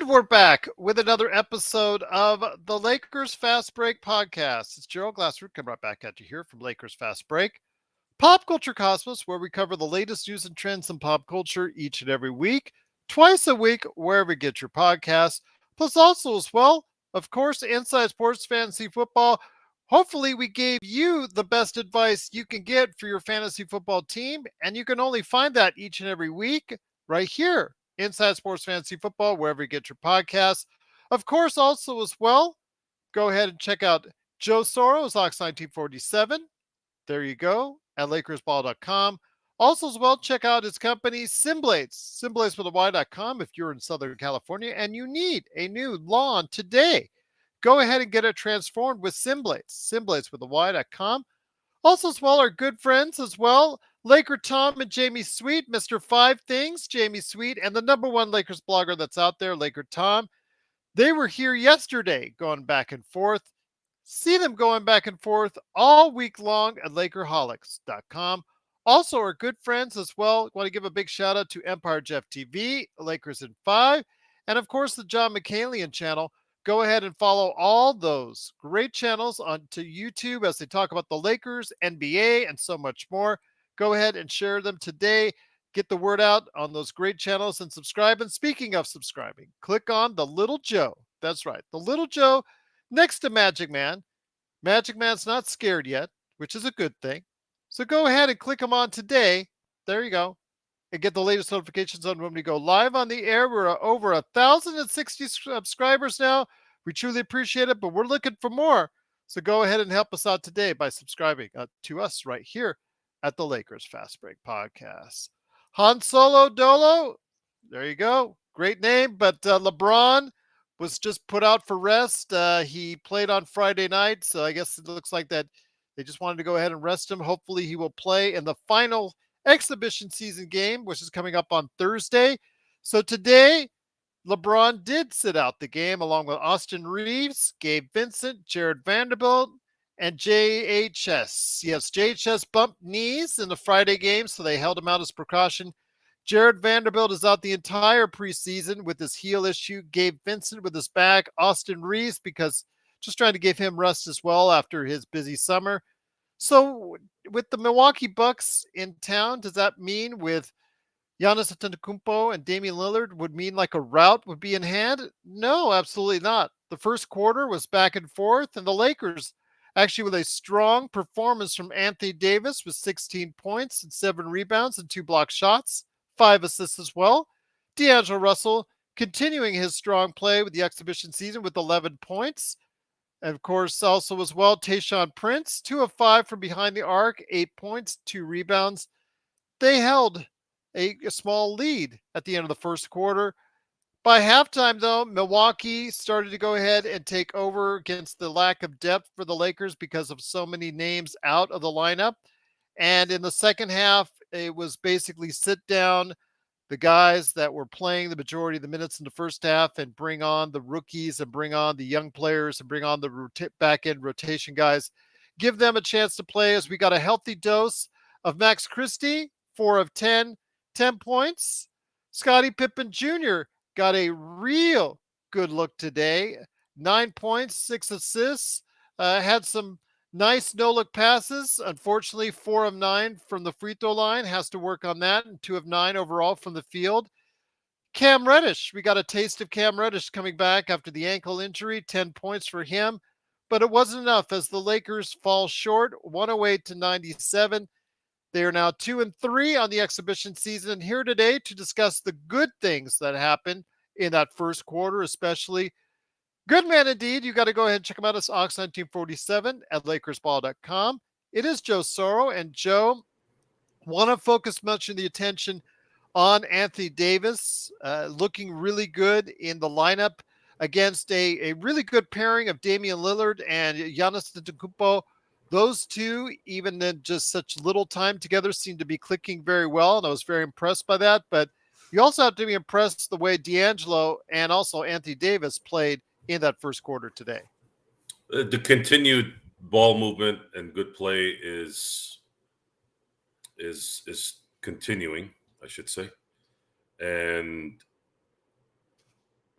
And we're back with another episode of the Lakers Fast Break podcast. It's Gerald Glassroot coming right back at you here from Lakers Fast Break, Pop Culture Cosmos, where we cover the latest news and trends in pop culture each and every week, twice a week, wherever you get your podcasts. Plus, also as well, of course, Inside Sports Fantasy Football. Hopefully, we gave you the best advice you can get for your fantasy football team, and you can only find that each and every week right here. Inside Sports Fantasy Football, wherever you get your podcasts. Of course, also as well, go ahead and check out Joe Soros, Ox 1947. There you go, at LakersBall.com. Also, as well, check out his company, Simblades, Simblades.com. If you're in Southern California and you need a new lawn today, go ahead and get it transformed with Simblades, Simblades.com. Also, as well, our good friends as well, Laker Tom and Jamie Sweet, Mr. Five Things, Jamie Sweet, and the number one Lakers blogger that's out there, Laker Tom. They were here yesterday going back and forth. See them going back and forth all week long at Lakerholics.com. Also, our good friends as well. Want to give a big shout out to Empire Jeff TV, Lakers in 5, and of course the John McCalian channel. Go ahead and follow all those great channels onto YouTube as they talk about the Lakers, NBA, and so much more. Go ahead and share them today. Get the word out on those great channels and subscribe. And speaking of subscribing, click on the little Joe. That's right, the little Joe next to Magic Man. Magic Man's not scared yet, which is a good thing. So go ahead and click him on today. There you go. And get the latest notifications on when we go live on the air. We're over 1,060 subscribers now. We truly appreciate it, but we're looking for more. So go ahead and help us out today by subscribing to us right here at the Lakers Fast Break Podcast. Han Solo Dolo, there you go. Great name, but LeBron was just put out for rest. He played on Friday night, so I guess it looks like that they just wanted to go ahead and rest him. Hopefully he will play in the final exhibition season game, which is coming up on Thursday. So today, LeBron did sit out the game along with Austin Reeves, Gabe Vincent, Jared Vanderbilt, and JHS. Yes, JHS bumped knees in the Friday game, so they held him out as precaution. Jared Vanderbilt is out the entire preseason with his heel issue. Gabe Vincent with his back. Austin Reeves because just trying to give him rest as well after his busy summer. So with the Milwaukee Bucks in town, does that mean with Giannis Antetokounmpo and Damian Lillard would mean like a rout would be in hand? No, absolutely not. The first quarter was back and forth, and the Lakers actually with a strong performance from Anthony Davis with 16 points and 7 rebounds and 2 block shots, 5 assists as well. D'Angelo Russell continuing his strong play with the exhibition season with 11 points. And of course, also as well, Taurean Prince, 2 of 5 from behind the arc, 8 points, 2 rebounds. They held a small lead at the end of the first quarter. By halftime, though, Milwaukee started to go ahead and take over against the lack of depth for the Lakers because of so many names out of the lineup. And in the second half, it was basically sit down the guys that were playing the majority of the minutes in the first half and bring on the rookies and bring on the young players and bring on the back end rotation guys. Give them a chance to play as we got a healthy dose of Max Christie, 4 of 10, 10 points. Scotty Pippen Jr. got a real good look today, 9 points, 6 assists, had some nice no-look passes. Unfortunately, 4 of 9 from the free throw line. Has to work on that. And 2 of 9 overall from the field. Cam Reddish. We got a taste of Cam Reddish coming back after the ankle injury. 10 points for him. But it wasn't enough as the Lakers fall short, 108-97. They are now 2-3 on the exhibition season. And here today to discuss the good things that happened in that first quarter, especially. Good man indeed. You got to go ahead and check him out. It's Ox1947 at LakersBall.com. It is Joe Soro, and Joe want to focus much of the attention on Anthony Davis, looking really good in the lineup against a really good pairing of Damian Lillard and Giannis Antetokounmpo. Those two, even in just such little time together, seem to be clicking very well, and I was very impressed by that. But you also have to be impressed the way D'Angelo and also Anthony Davis played in that first quarter today. The continued ball movement and good play is continuing, I should say. And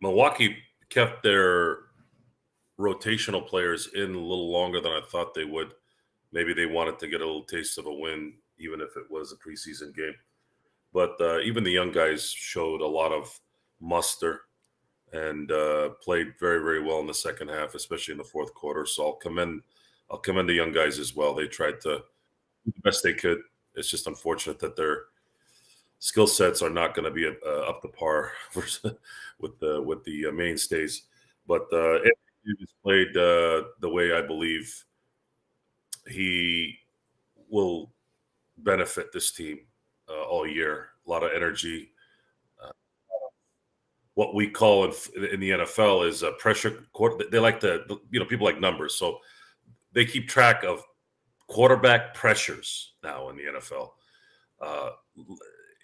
Milwaukee kept their rotational players in a little longer than I thought they would. Maybe they wanted to get a little taste of a win, even if it was a preseason game. But even the young guys showed a lot of muster and played very, very well in the second half, especially in the fourth quarter. So I'll commend the young guys as well. They tried to do the best they could. It's just unfortunate that their skill sets are not going to be up to par with the mainstays. But Anthony Davis played the way I believe he will benefit this team all year. A lot of energy. What we call in the NFL is a pressure. They like people like numbers, so they keep track of quarterback pressures now in the NFL.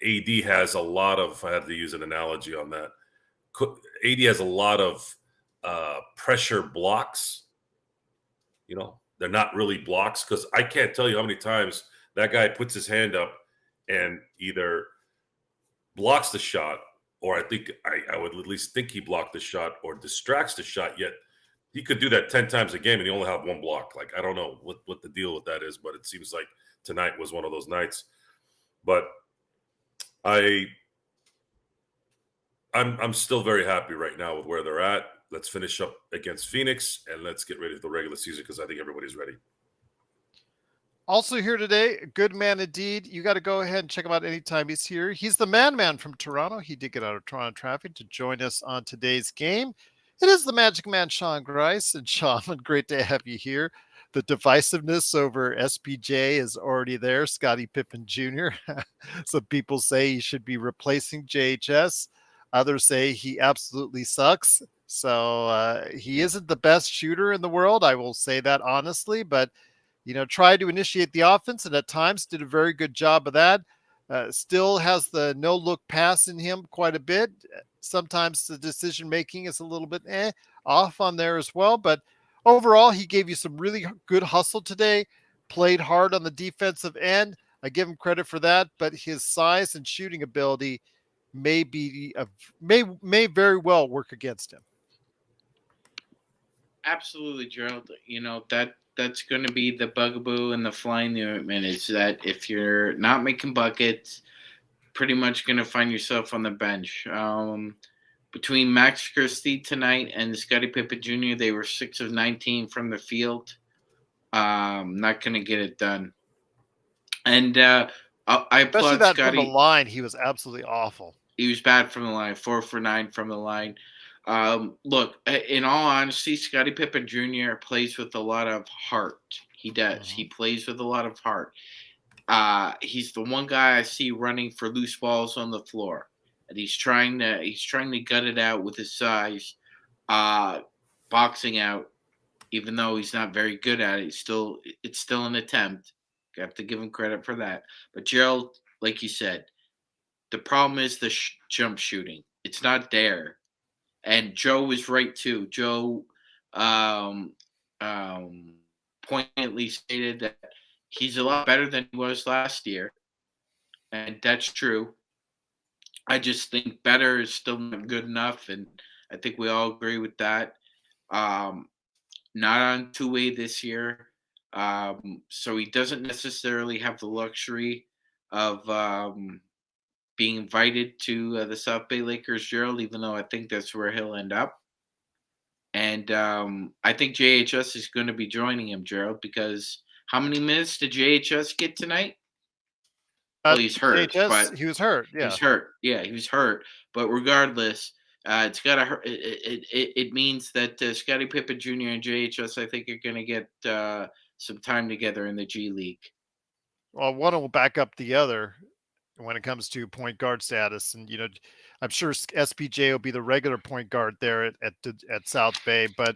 AD has a lot of. I had to use an analogy on that. AD has a lot of pressure blocks. They're not really blocks because I can't tell you how many times that guy puts his hand up and either blocks the shot, or I think I would at least think he blocked the shot or distracts the shot, yet he could do that 10 times a game and he only have one block. Like, I don't know what the deal with that is, but it seems like tonight was one of those nights. But I'm still very happy right now with where they're at. Let's finish up against Phoenix and let's get ready for the regular season because I think everybody's ready. Also here today, a good man indeed. You got to go ahead and check him out anytime he's here. He's the man from Toronto. He did get out of Toronto traffic to join us on today's game. It is the Magic Man, Sean Grice. And Sean, great to have you here. The divisiveness over SPJ is already there. Scotty Pippen Jr. Some people say he should be replacing JHS. Others say he absolutely sucks. So he isn't the best shooter in the world. I will say that honestly, but tried to initiate the offense and at times did a very good job of that. Still has the no-look pass in him quite a bit. Sometimes the decision-making is a little bit off on there as well. But overall, he gave you some really good hustle today, played hard on the defensive end. I give him credit for that, but his size and shooting ability may very well work against him. Absolutely, Gerald. That's going to be the bugaboo and the flying ointment is that if you're not making buckets, pretty much going to find yourself on the bench. Between Max Christie tonight and Scotty Pippen Jr., they were 6 of 19 from the field. Not going to get it done. And I applaud that Scotty. From the line, he was absolutely awful. He was bad from the line, 4 for 9 from the line. Look, in all honesty, Scotty Pippen Jr. plays with a lot of heart. He does. He plays with a lot of heart. He's the one guy I see running for loose balls on the floor, and he's trying to gut it out with his size, boxing out. Even though he's not very good at it, it's still an attempt. You have to give him credit for that. But Gerald, like you said, the problem is the jump shooting. It's not there. And Joe was right too. Joe poignantly stated that he's a lot better than he was last year, and that's true. I just think better is still not good enough, and I think we all agree with that. Not on two-way this year, so he doesn't necessarily have the luxury of being invited to the South Bay Lakers, Gerald, even though I think that's where he'll end up. And I think JHS is going to be joining him, Gerald, because how many minutes did JHS get tonight? Well, he's hurt. JHS, he was hurt. Yeah. He's hurt. Yeah, he was hurt. But regardless, it's got to hurt. It means that Scotty Pippen Jr. and JHS, I think, are going to get some time together in the G League. Well, one will back up the other when it comes to point guard status. And, I'm sure SPJ will be the regular point guard there at South Bay, but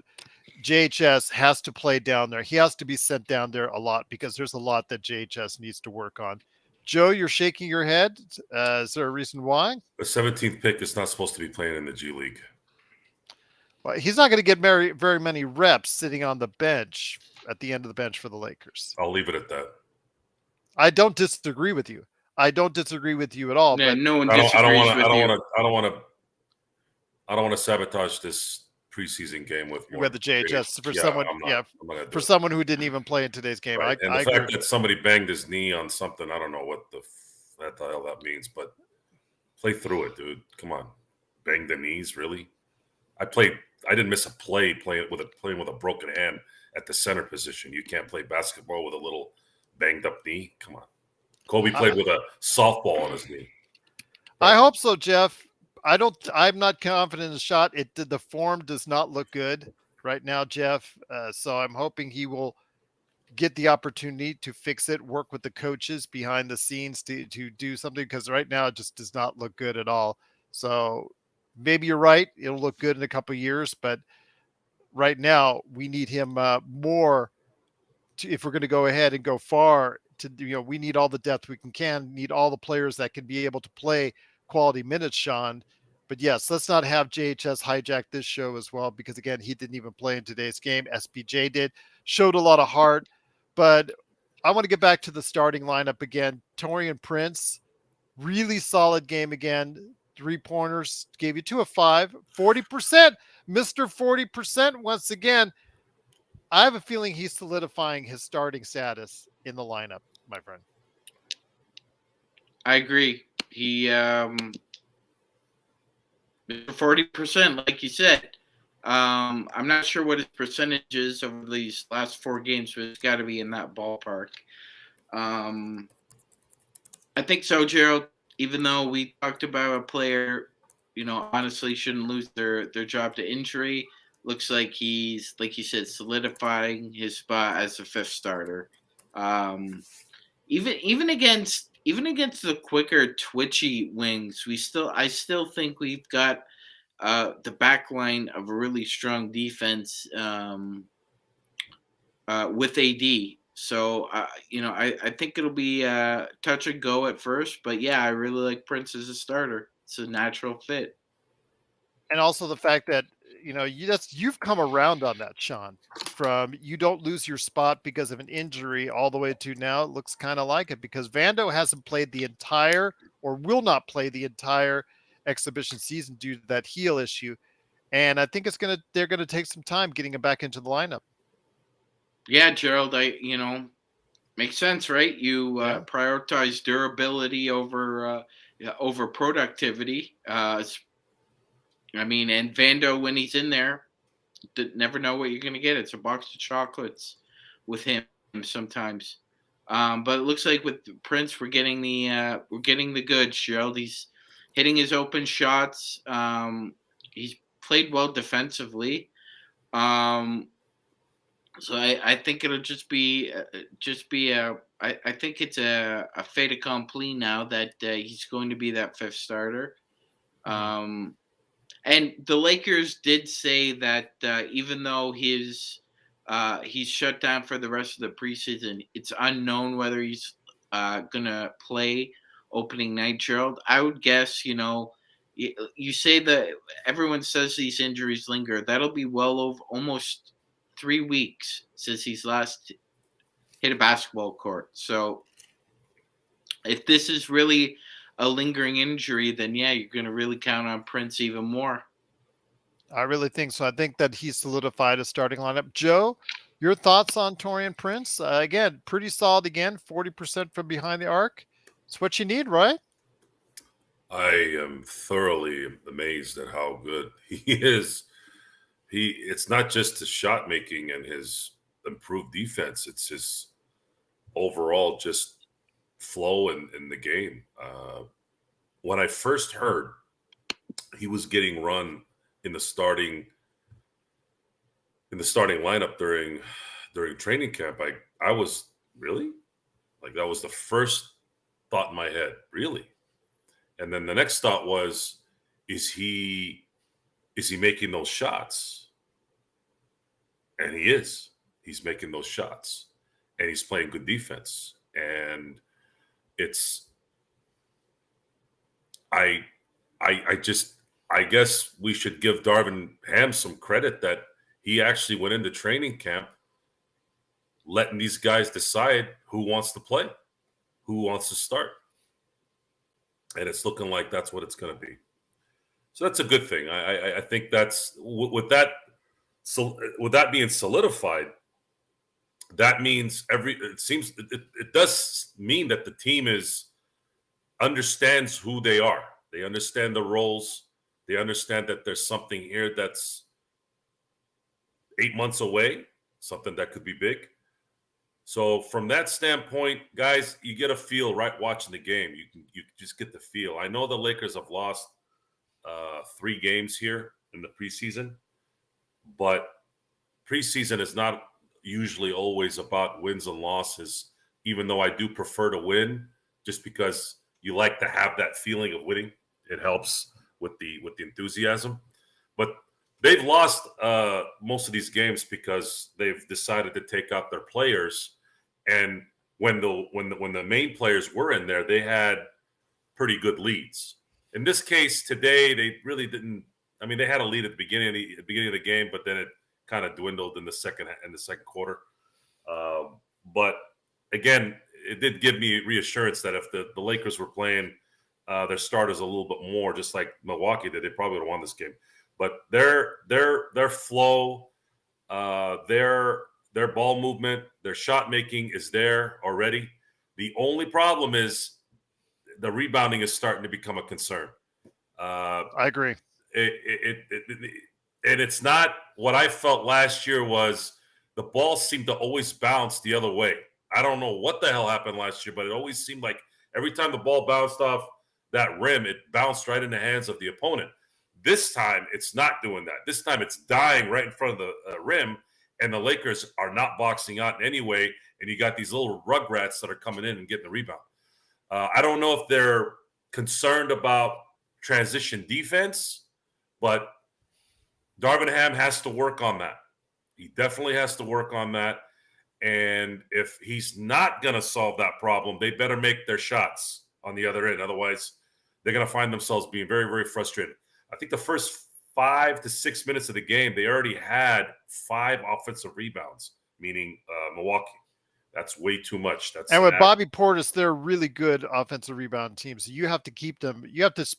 JHS has to play down there. He has to be sent down there a lot because there's a lot that JHS needs to work on. Joe, you're shaking your head. Is there a reason why? The 17th pick is not supposed to be playing in the G League. Well, he's not going to get very many reps sitting on the bench at the end of the bench for the Lakers. I'll leave it at that. I don't disagree with you. I don't disagree with you at all. Yeah, but no one disagrees with you. I don't want to I don't want to sabotage this preseason game with more. With the JHS for yeah, someone, I'm not gonna do for it. someone who didn't even play in today's game. Right. And I the agree. fact that somebody banged his knee on something, I don't know what the hell that means, but play through it, dude. Come on. Bang the knees, really? I didn't miss a play playing with a broken hand at the center position. You can't play basketball with a little banged up knee. Come on. Kobe played with a softball on his knee. I hope so, Jeff. I'm not confident in the shot. The form does not look good right now, Jeff. So I'm hoping he will get the opportunity to fix it, work with the coaches behind the scenes to do something, because right now it just does not look good at all. So maybe you're right. It'll look good in a couple of years, but right now we need him more if we're going to go ahead and go far. We need all the depth we can need all the players that can be able to play quality minutes, Sean. But yes, let's not have JHS hijack this show as well, because again, he didn't even play in today's game. SPJ did, showed a lot of heart, but I want to get back to the starting lineup again. Taurean Prince, really solid game again. 3-pointers, gave you 2 of 5, 40%, Mr. 40% once again. I have a feeling he's solidifying his starting status in the lineup, my friend. I agree. He 40%, like you said. I'm not sure what his percentage is over these last 4 games, but it's got to be in that ballpark. I think so, Gerald. Even though we talked about a player, honestly shouldn't lose their job to injury, looks like he's, like you said, solidifying his spot as the 5th starter. Even against the quicker, twitchy wings, I still think we've got the back line of a really strong defense with AD. So, I think it'll be touch and go at first. But, yeah, I really like Prince as a starter. It's a natural fit. And also the fact that, you've come around on that, Sean, from you don't lose your spot because of an injury all the way to now it looks kind of like it, because Vando hasn't played the entire or will not play the entire exhibition season due to that heel issue. And I think they're going to take some time getting him back into the lineup. Yeah, Gerald, makes sense, right? You prioritize durability over productivity. And Vando, when he's in there, never know what you're going to get. It's a box of chocolates with him sometimes. But it looks like with Prince, we're getting the goods, Gerald. He's hitting his open shots. He's played well defensively. So I think it'll just be I think it's a fait accompli now that he's going to be that 5th starter. And the Lakers did say that even though he's shut down for the rest of the preseason, it's unknown whether he's gonna play opening night, Gerald. I would guess, you say that everyone says these injuries linger. That'll be well over almost 3 weeks since he's last hit a basketball court. So if this is really a lingering injury, then yeah, you're going to really count on Prince even more. I really think so. I think that he's solidified a starting lineup. Joe, your thoughts on Taurean Prince? Again, pretty solid again, 40% from behind the arc. It's what you need, right? I am thoroughly amazed at how good he is. It's not just his shot making and his improved defense. It's his overall just flow in the game. When I first heard he was getting run in the starting lineup during training camp, I was really, like, that was the first thought in my head, really. And then the next thought was, is he making those shots? And he is. He's making those shots, and he's playing good defense. And it's, I guess we should give Darvin Ham some credit that he actually went into training camp letting these guys decide who wants to play, who wants to start. And it's looking like that's what it's going to be. So that's a good thing. I think that's with that. So with that being solidified, that means it does mean that the team understands who they are. They understand the roles. They understand that there's something here that's 8 months away, something that could be big. So from that standpoint, guys, you get a feel right watching the game. You just get the feel. I know the Lakers have lost 3 games here in the preseason, but preseason is not usually always about wins and losses, even though I do prefer to win just because you like to have that feeling of winning. It helps with the enthusiasm. But they've lost most of these games because they've decided to take out their players. And when the main players were in there, they had pretty good leads. In this case today, they really didn't. I mean, they had a lead at the beginning of the game, but then it kind of dwindled in the second quarter. But again, it did give me reassurance that if the Lakers were playing their starters a little bit more, just like Milwaukee did, they probably would have won this game. But their flow, their ball movement, their shot making is there already. The only problem is the rebounding is starting to become a concern. I agree. And it's not what I felt last year was the ball seemed to always bounce the other way. I don't know what the hell happened last year, but it always seemed like every time the ball bounced off that rim, it bounced right in the hands of the opponent. This time, it's not doing that. This time, it's dying right in front of the rim, and the Lakers are not boxing out in any way, and you got these little rugrats that are coming in and getting the rebound. I don't know if they're concerned about transition defense, but Darvin Ham has to work on that. He definitely has to work on that. And if he's not going to solve that problem, they better make their shots on the other end. Otherwise, they're going to find themselves being very, very frustrated. I think the first 5 to 6 minutes of the game, they already had 5 offensive rebounds, meaning Milwaukee. That's way too much. And with Bobby Portis, they're a really good offensive rebound team. So you have to keep them. You have to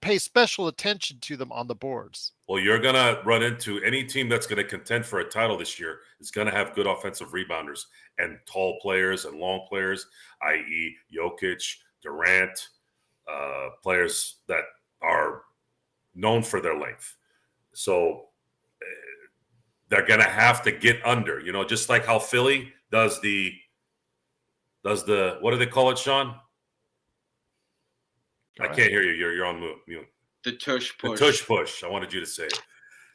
pay special attention to them on the boards. Well, you're going to run into any team that's going to contend for a title this year is going to have good offensive rebounders and tall players and long players, i.e. Jokic, Durant, players that are known for their length. So they're going to have to get under, just like how Philly does the what do they call it, Sean? I can't hear you. You're on mute. The tush push. The tush push. I wanted you to say it.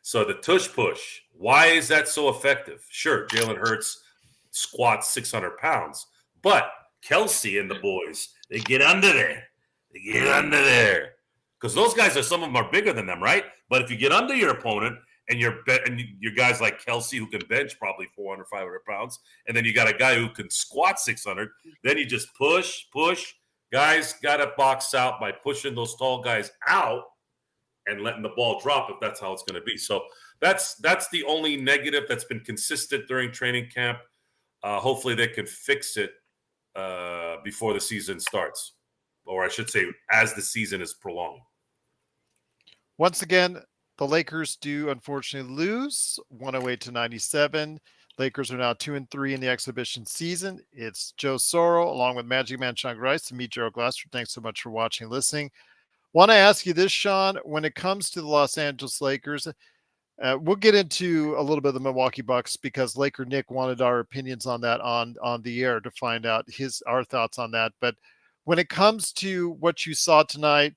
So the tush push. Why is that so effective? Sure, Jalen Hurts squats 600 pounds, but Kelsey and the boys, they get under there. Because those guys some of them are bigger than them, right? But if you get under your opponent and your guys like Kelsey who can bench probably 400, 500 pounds, and then you got a guy who can squat 600, then you just push. Guys got to box out by pushing those tall guys out and letting the ball drop if that's how it's going to be. So that's the only negative that's been consistent during training camp. Hopefully they can fix it before the season starts, or I should say as the season is prolonged. Once again, the Lakers do unfortunately lose 108-97. Lakers are now 2-3 in the exhibition season. It's Joe Sorrell along with Magic Man Sean Grice and me, Gerald Glasser. Thanks so much for watching and listening. Want to ask you this, Sean, when it comes to the Los Angeles Lakers, we'll get into a little bit of the Milwaukee Bucks because Laker Nick wanted our opinions on that on the air to find out our thoughts on that. But when it comes to what you saw tonight,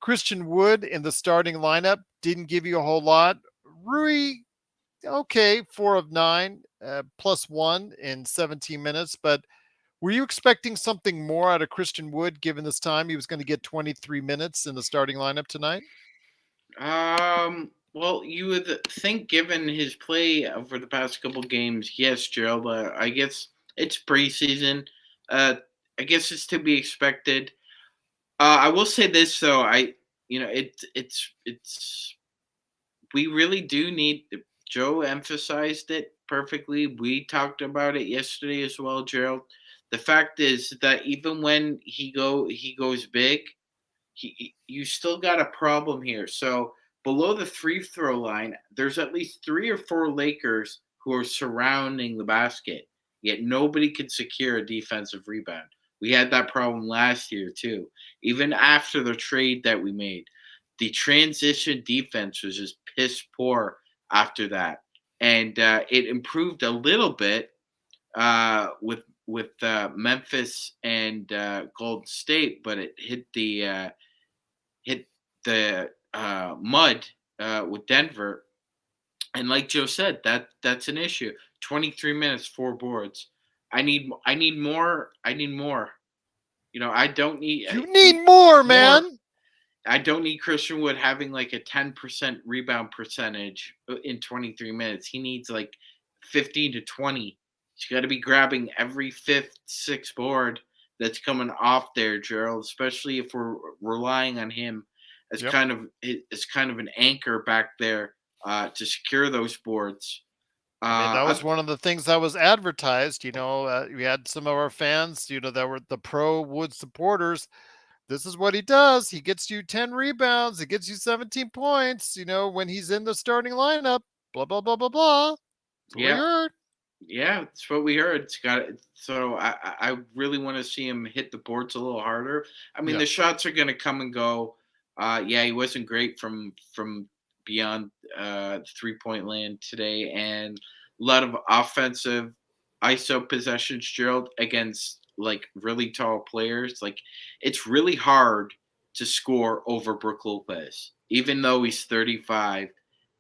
Christian Wood in the starting lineup didn't give you a whole lot. Rui, okay, 4 of 9, +1 in 17 minutes. But were you expecting something more out of Christian Wood given this time? He was going to get 23 minutes in the starting lineup tonight? Well, you would think given his play over the past couple games, yes, Gerald, I guess it's preseason. I guess it's to be expected. I will say this though, it's we really do need. Joe emphasized it perfectly. We talked about it yesterday as well, Gerald. The fact is that even when he goes big, you still got a problem here. So below the free throw line, there's at least 3 or 4 Lakers who are surrounding the basket, yet nobody can secure a defensive rebound. We had that problem last year too. Even after the trade that we made, the transition defense was just piss poor after that, and it improved a little bit with Memphis and Golden State, but it hit the mud with Denver. And like Joe said, that's an issue. 23 minutes, 4 boards. I need more. I need more. I don't need You need more, more. man. I don't need Christian Wood having like a 10% rebound percentage in 23 minutes. He needs like 15 to 20. He's got to be grabbing every fifth, sixth board that's coming off there, Gerald, especially if we're relying on him as Yep. kind of an anchor back there to secure those boards. I mean, that was one of the things that was advertised. We had some of our fans, that were the pro Wood supporters. This is what he does. He gets you 10 rebounds. He gets you 17 points, when he's in the starting lineup. Blah, blah, blah, blah, blah. That's what we heard. Yeah, that's what we heard. So I really want to see him hit the boards a little harder. I mean, the shots are going to come and go. He wasn't great from beyond 3-point land today, and a lot of offensive ISO possessions, Gerald, against like really tall players. Like, it's really hard to score over Brook Lopez, even though he's 35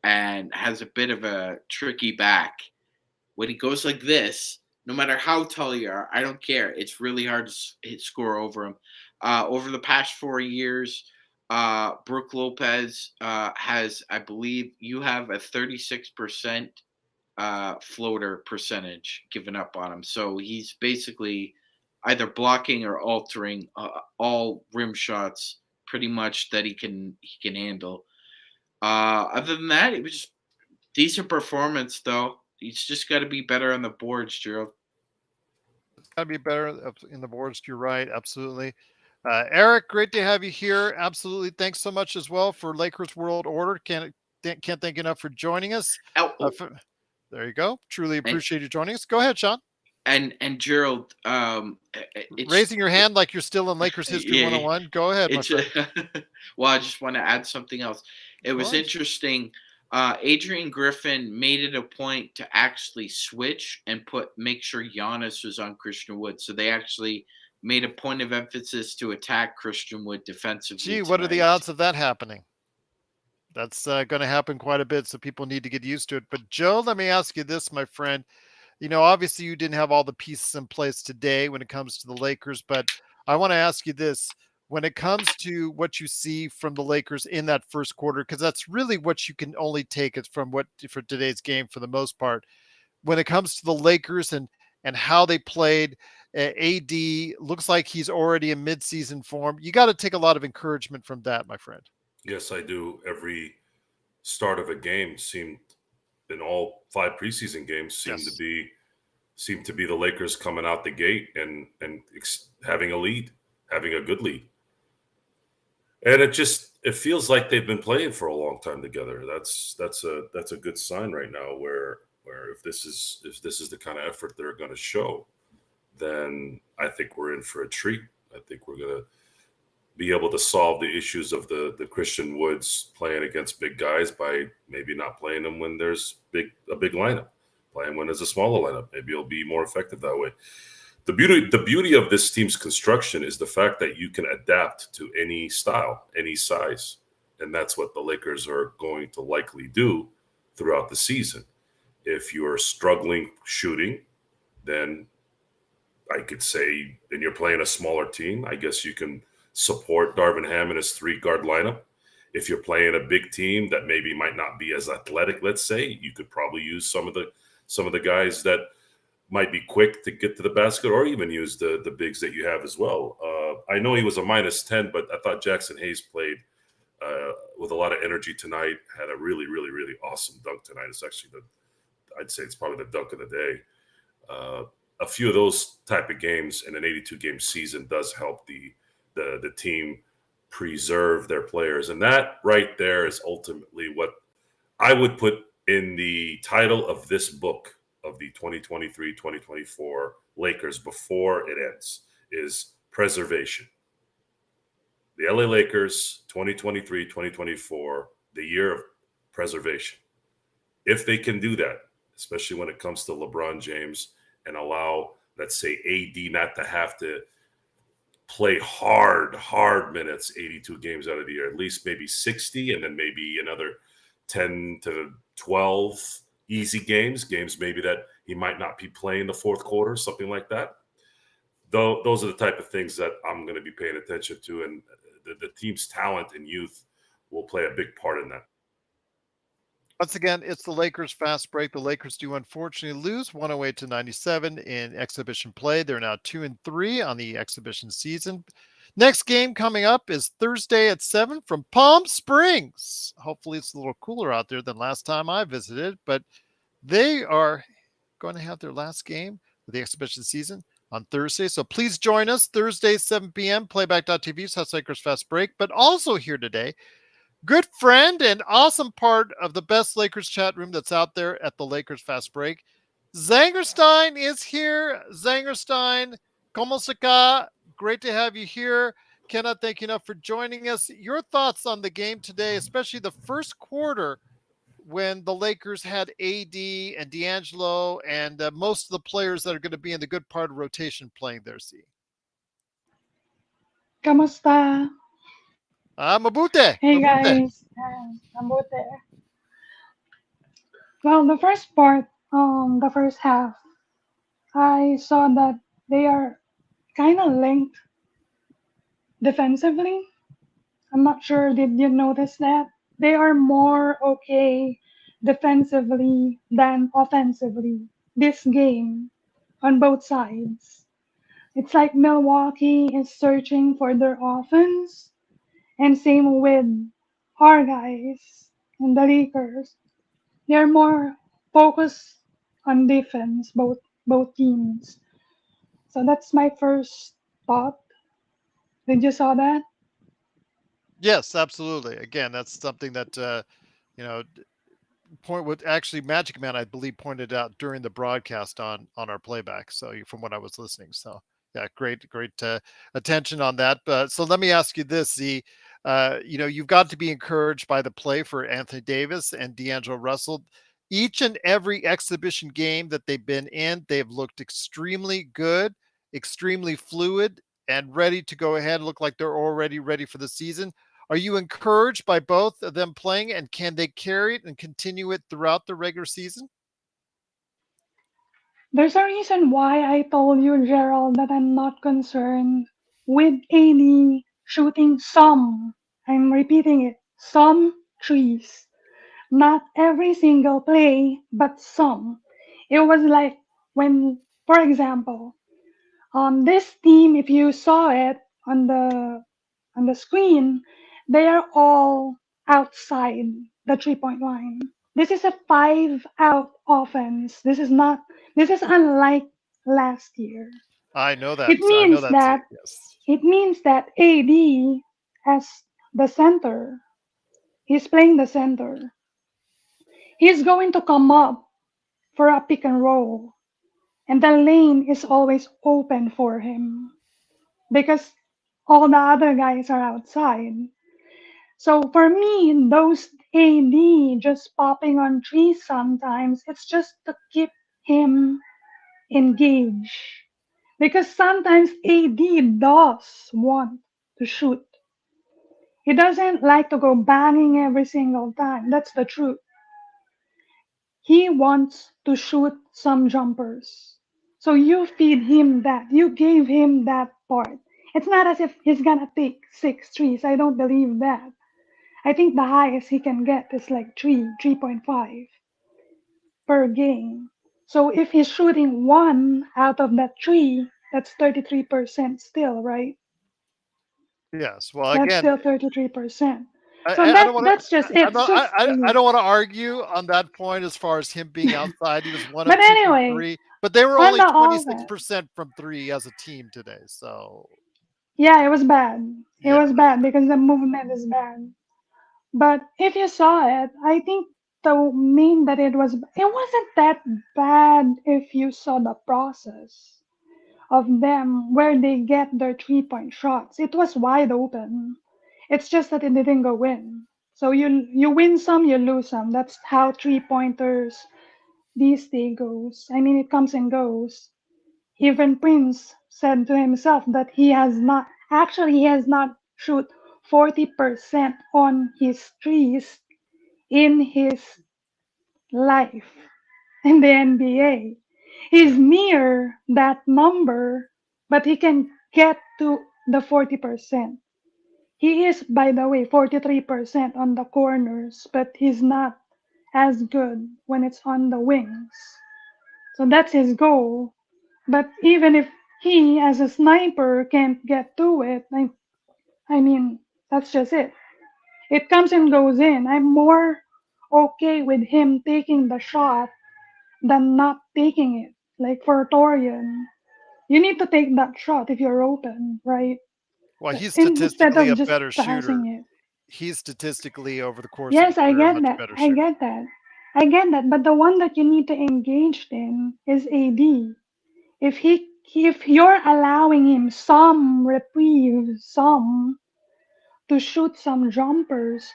and has a bit of a tricky back. When he goes like this, no matter how tall you are, I don't care. It's really hard to score over him. Over the past 4 years, Brook Lopez has, I believe, you have a 36% floater percentage given up on him. So he's basically either blocking or altering all rim shots pretty much that he can handle. Other than that, it was just decent performance, though. He's just got to be better on the boards, Gerald. It's got to be better in the boards. You're right. Absolutely. Eric, great to have you here. Absolutely. Thanks so much as well for Lakers World Order. Can't thank you enough for joining us. There you go. Truly appreciate you joining us. Go ahead, Sean. And Gerald, raising your hand like you're still in Lakers History 101. Go ahead, my friend. Well, I just want to add something else. It was interesting. Adrian Griffin made it a point to actually switch and make sure Giannis was on Christian Wood. So they actually made a point of emphasis to attack Christian Wood defensively. Gee, what are the odds of that happening? That's going to happen quite a bit, so people need to get used to it. But Joe, let me ask you this, my friend. Obviously you didn't have all the pieces in place today when it comes to the Lakers, but I want to ask you this. When it comes to what you see from the Lakers in that first quarter, because that's really what you can only take it from for today's game for the most part. When it comes to the Lakers and how they played, AD looks like he's already in midseason form. You got to take a lot of encouragement from that, my friend. Yes, I do. Every start of a game seemed, in all 5 preseason games, seemed to be the Lakers coming out the gate and having a lead, having a good lead. And it feels like they've been playing for a long time together. That's a good sign right now. Where if this is the kind of effort they're going to show, then I think we're in for a treat. I think we're going to be able to solve the issues of the Christian Woods playing against big guys by maybe not playing them when there's a big lineup, playing when there's a smaller lineup. Maybe it'll be more effective that way. The beauty of this team's construction is the fact that you can adapt to any style, any size. And that's what the Lakers are going to likely do throughout the season. If you're struggling shooting, then I could say, and you're playing a smaller team, I guess you can support Darvin Ham in his 3-guard lineup. If you're playing a big team that maybe might not be as athletic, let's say, you could probably use some of the guys that might be quick to get to the basket, or even use the bigs that you have as well. I know he was a -10, but I thought Jackson Hayes played with a lot of energy tonight, had a really, really, really awesome dunk tonight. It's actually I'd say it's probably the dunk of the day. A few of those type of games in an 82-game season does help the team preserve their players. And that right there is ultimately what I would put in the title of this book of the 2023-2024 Lakers before it ends, is preservation. The LA Lakers 2023-2024, the year of preservation. If they can do that, especially when it comes to LeBron James, and allow, let's say, AD not to have to play hard minutes 82 games out of the year, at least maybe 60, and then maybe another 10 to 12 easy games maybe that he might not be playing the fourth quarter, something like that. Though those are the type of things that I'm going to be paying attention to, and the team's talent and youth will play a big part in that. Once again, it's the Lakers fast break. The Lakers do unfortunately lose 108-97 in exhibition play. They're now 2-3 on the exhibition season. Next game coming up is Thursday at 7 from Palm Springs. Hopefully it's a little cooler out there than last time I visited, but they are going to have their last game of the exhibition season on Thursday. So please join us Thursday, 7 p.m. Playback.tv, Lakers Fast Break. But also here today, good friend and awesome part of the best Lakers chat room that's out there at the Lakers Fast Break. Zangerstein is here. Zangerstein, como se ca? Great to have you here. Cannot thank you enough for joining us. Your thoughts on the game today, especially the first quarter when the Lakers had AD and D'Angelo and most of the players that are going to be in the good part of rotation playing there, C. Kamusta? Mabuti. Hey Mabuti. guys, mabuti. Well, the first part, the first half, I saw that they are kind of linked defensively. I'm not sure, did you notice that? They are more okay defensively than offensively this game on both sides. It's like Milwaukee is searching for their offense, and same with our guys and the Lakers. They're more focused on defense, both teams. So that's my first thought. Did you saw that? Yes, absolutely. Again, that's something that, you know, point with actually Magic Man, I believe, pointed out during the broadcast on our playback. So from what I was listening, so yeah, great attention on that. But so let me ask you this: you've got to be encouraged by the play for Anthony Davis and D'Angelo Russell. Each and every exhibition game that they've been in, they've looked extremely good, extremely fluid, and ready to go ahead. Look like they're already ready for the season. Are you encouraged by both of them playing, and can they carry it and continue it throughout the regular season? There's a reason why I told you, Gerald, that I'm not concerned with AD shooting some, I'm repeating it, some trees. Not every single play, but some. It was like when, for example, this team, if you saw it on the screen, they are all outside the 3-point line. This is a 5-out offense. This is unlike last year. I know that. It I know means that's it. that Yes. it means that AD as the center, he's playing the center. He's going to come up for a pick and roll, and the lane is always open for him because all the other guys are outside. So for me, those AD just popping on trees sometimes, it's just to keep him engaged. Because sometimes AD does want to shoot. He doesn't like to go banging every single time. That's the truth. He wants to shoot some jumpers. So you feed him that. You gave him that part. It's not as if he's gonna take 6 threes. I don't believe that. I think the highest he can get is like 3.5 per game. So if he's shooting 1 out of that 3, that's 33% still, right? Yes. Well, That's again, still 33%. So I don't want that's to. just it's just I don't want to argue on that point as far as him being outside. He was one of but two from anyway, three, but they were on only the offense, 26% from three as a team today. So Yeah, it was bad. It Yeah, was bad because the movement is bad. But if you saw it, I think the mean that it wasn't that bad if you saw the process of them where they get their 3-point shots. It was wide open. It's just that it didn't go in. So you win some, you lose some. That's how 3-pointers these days goes. I mean, it comes and goes. Even Prince said to himself that he has not shoot 40% on his threes in his life in the NBA. He's yeah. near that number, but he can get to the 40%. He is, by the way, 43% on the corners, but he's not as good when it's on the wings. So that's his goal. But even if he, as a sniper, can't get to it, I mean, that's just it. It comes and goes in. I'm more okay with him taking the shot than not taking it. Like for Taurean, you need to take that shot if you're open, right? Well, he's Instead statistically of a just better passing shooter. it. He's statistically over the course of his Yes, I career a get much that. better I shooter. get that. I get that. But the one that you need to engage in is AD. If you're allowing him some reprieve, some to shoot some jumpers,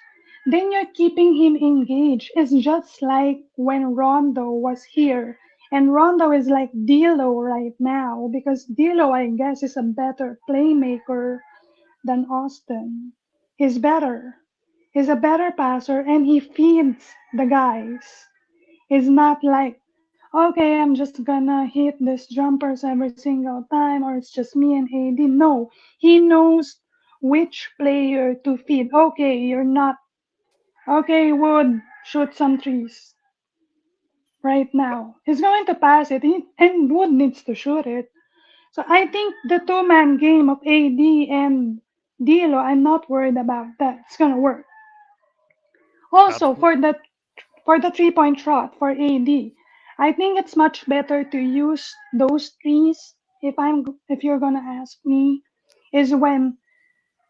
then you're keeping him engaged. It's just like when Rondo was here. And Rondo is like D'Lo right now because D'Lo, I guess, is a better playmaker than Austin. He's better. He's a better passer and he feeds the guys. He's not like, okay, I'm just gonna hit these jumpers every single time or it's just me and AD. No, he knows which player to feed. Okay, you're not. Okay, Wood, shoot some trees right now. He's going to pass it and Wood needs to shoot it. So I think the two-man game of AD and D'Lo, I'm not worried about that. It's gonna work. Also, Absolutely. for the 3-point shot for AD, I think it's much better to use those threes. If you're gonna ask me, is when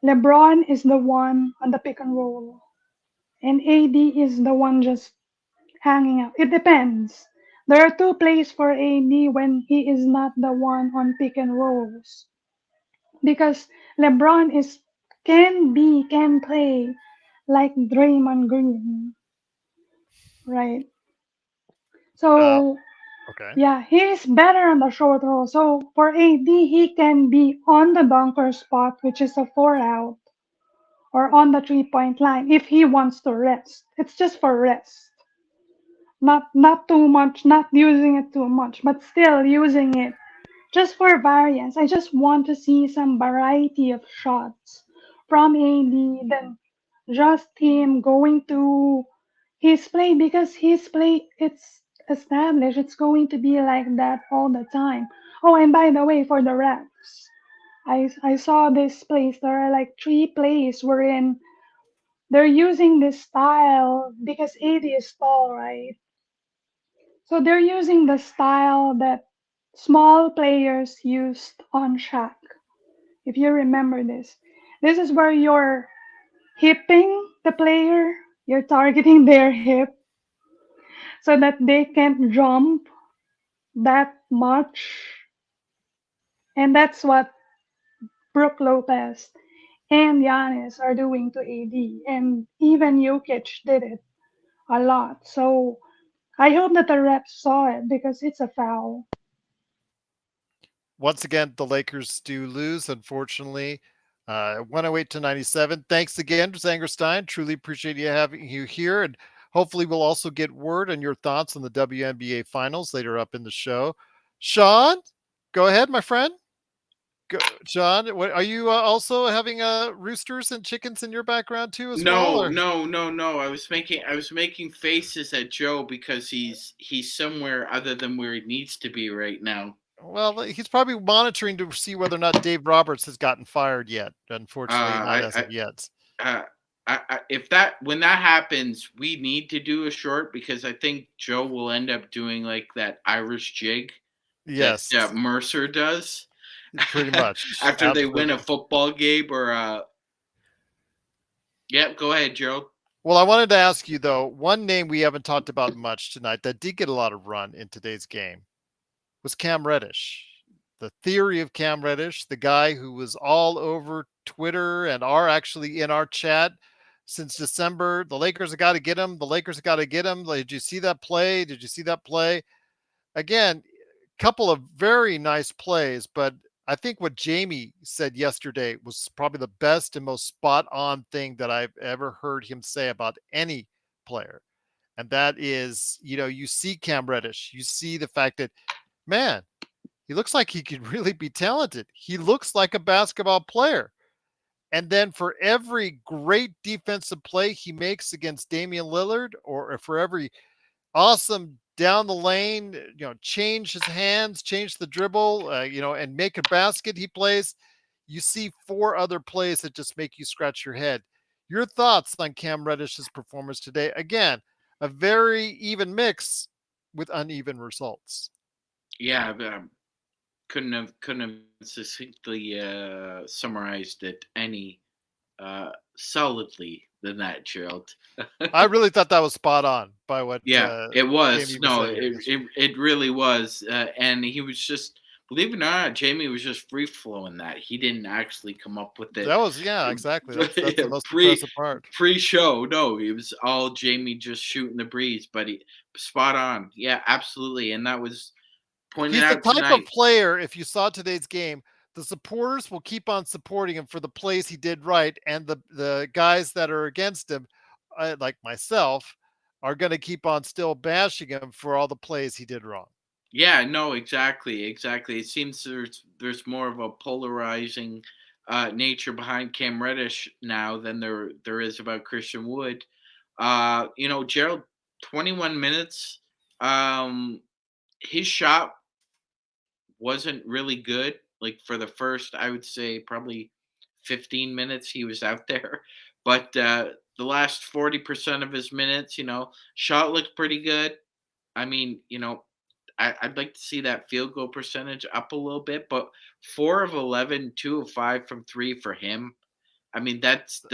LeBron is the one on the pick and roll and AD is the one just hanging out. It depends. There are two plays for AD when he is not the one on pick and rolls because LeBron is can play like Draymond Green, right? Uh, So okay. yeah, he is better on the short roll. So for AD, he can be on the dunker spot, which is a 4 out, or on the 3-point line if he wants to rest. It's just for rest. Not too much, not using it too much, but still using it just for variance. I just want to see some variety of shots from AD than just him going to his play because his play it's established. It's going to be like that all the time. Oh, and by the way, for the refs, I saw this place. There are like 3 plays wherein they're using this style because AD is tall, right? So they're using the style that small players used on Shaq. If you remember this, this is where you're hipping the player, you're targeting their hip so that they can't jump that much. And that's what Brook Lopez and Giannis are doing to AD. And even Jokic did it a lot. So I hope that the refs saw it because it's a foul. Once again, the Lakers do lose, unfortunately. 108-97. Thanks again, Zangerstein. Truly appreciate you having you here. And hopefully we'll also get word on your thoughts on the WNBA Finals later up in the show. Sean, go ahead, my friend. Go, Sean, what, are you also having roosters and chickens in your background too as well? No, Or no, no, no. I was making faces at Joe because he's somewhere other than where he needs to be right now. well, he's probably monitoring to see whether or not Dave Roberts has gotten fired yet. Unfortunately, not as I, of yet. if that when that happens, we need to do a short because I think Joe will end up doing like that Irish jig that Yes. Mercer does, Pretty much. After they win a Absolutely. football game or yeah, go ahead, Gerald. Well, I wanted to ask you, though, one name we haven't talked about much tonight that did get a lot of run in today's game was Cam Reddish. The theory of Cam Reddish, the guy who was all over Twitter and are actually in our chat since December. The Lakers have got to get him. The Lakers have got to get him. Did you see that play? Did you see that play? Again, couple of very nice plays, but I think what Jamie said yesterday was probably the best and most spot on thing that I've ever heard him say about any player. And that is, you see Cam Reddish, you see the fact that, man, he looks like he could really be talented. He looks like a basketball player. And then for every great defensive play he makes against Damian Lillard, or for every awesome down the lane, change his hands, change the dribble, and make a basket he plays, you see 4 other plays that just make you scratch your head. Your thoughts on Cam Reddish's performance today? Again, a very even mix with uneven results. Yeah, couldn't have succinctly summarized it any solidly than that, Gerald. I really thought that was spot on by what it was. Jamie No, was it really was. And he was just, believe it or not, Jamie was just free flowing that. He didn't actually come up with it. That was, exactly. That's the most impressive part. Pre-show, no, it was all Jamie just shooting the breeze, but he spot on. Yeah, absolutely. And that was pointed out He's the type tonight. of player, if you saw today's game, the supporters will keep on supporting him for the plays he did right, and the guys that are against him, like myself, are going to keep on still bashing him for all the plays he did wrong. Yeah, no, exactly. It seems there's more of a polarizing nature behind Cam Reddish now than there is about Christian Wood. Gerald, 21 minutes. His shot wasn't really good. Like for the first, I would say probably 15 minutes he was out there, but the last 40% of his minutes, shot looked pretty good. I mean, I'd like to see that field goal percentage up a little bit, but 4 of 11, 2 of 5 from 3 for him. I mean, that's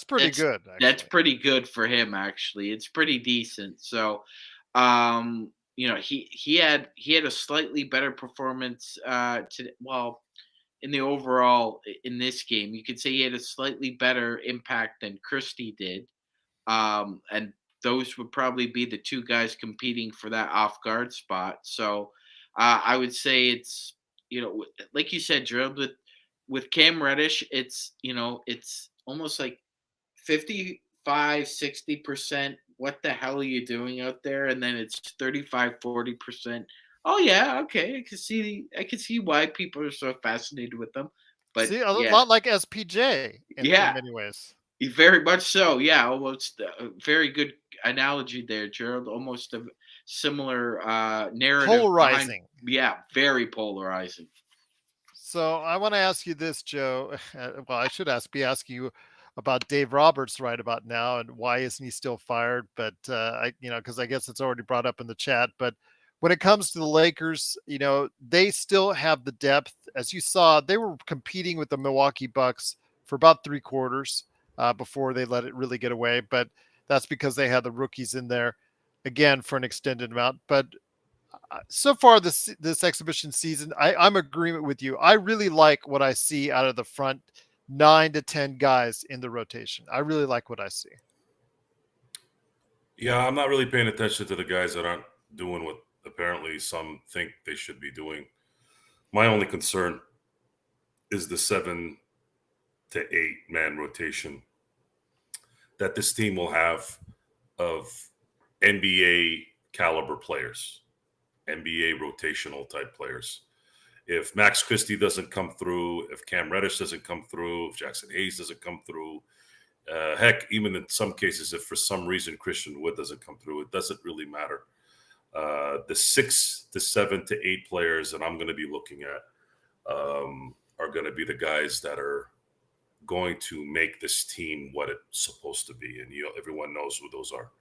pretty good. Actually. That's pretty good for him. Actually, it's pretty decent. So, he had a slightly better performance in the overall in this game. You could say he had a slightly better impact than Christie did, and those would probably be the 2 guys competing for that off guard spot. So I would say it's, like you said, Gerald, with Cam Reddish, it's almost like 55-60%. What the hell are you doing out there? And then it's 35-40%. Oh yeah, okay. I can see why people are so fascinated with them. But see, a lot like SPJ in many ways. Very much so. Yeah, almost a very good analogy there, Gerald. Almost a similar narrative. Polarizing. Very polarizing. So I want to ask you this, Joe. Well, I should be asking you about Dave Roberts right about now and why isn't he still fired? But because I guess it's already brought up in the chat. But when it comes to the Lakers, they still have the depth. As you saw, they were competing with the Milwaukee Bucks for about 3 quarters. Before they let it really get away. But that's because they had the rookies in there again for an extended amount. But so far this exhibition season, I'm in agreement with you. I really like what I see out of the front 9 to 10 guys in the rotation. I really like what I see. Yeah, I'm not really paying attention to the guys that aren't doing what apparently some think they should be doing. My only concern is the 7 to 8 man rotation that this team will have of NBA caliber players, NBA rotational type players. If Max Christie doesn't come through, if Cam Reddish doesn't come through, if Jackson Hayes doesn't come through, heck, even in some cases, if for some reason Christian Wood doesn't come through, it doesn't really matter. The 6 to 7 to 8 players that I'm going to be looking at are going to be the guys that are going to make this team what it's supposed to be. And everyone knows who those are.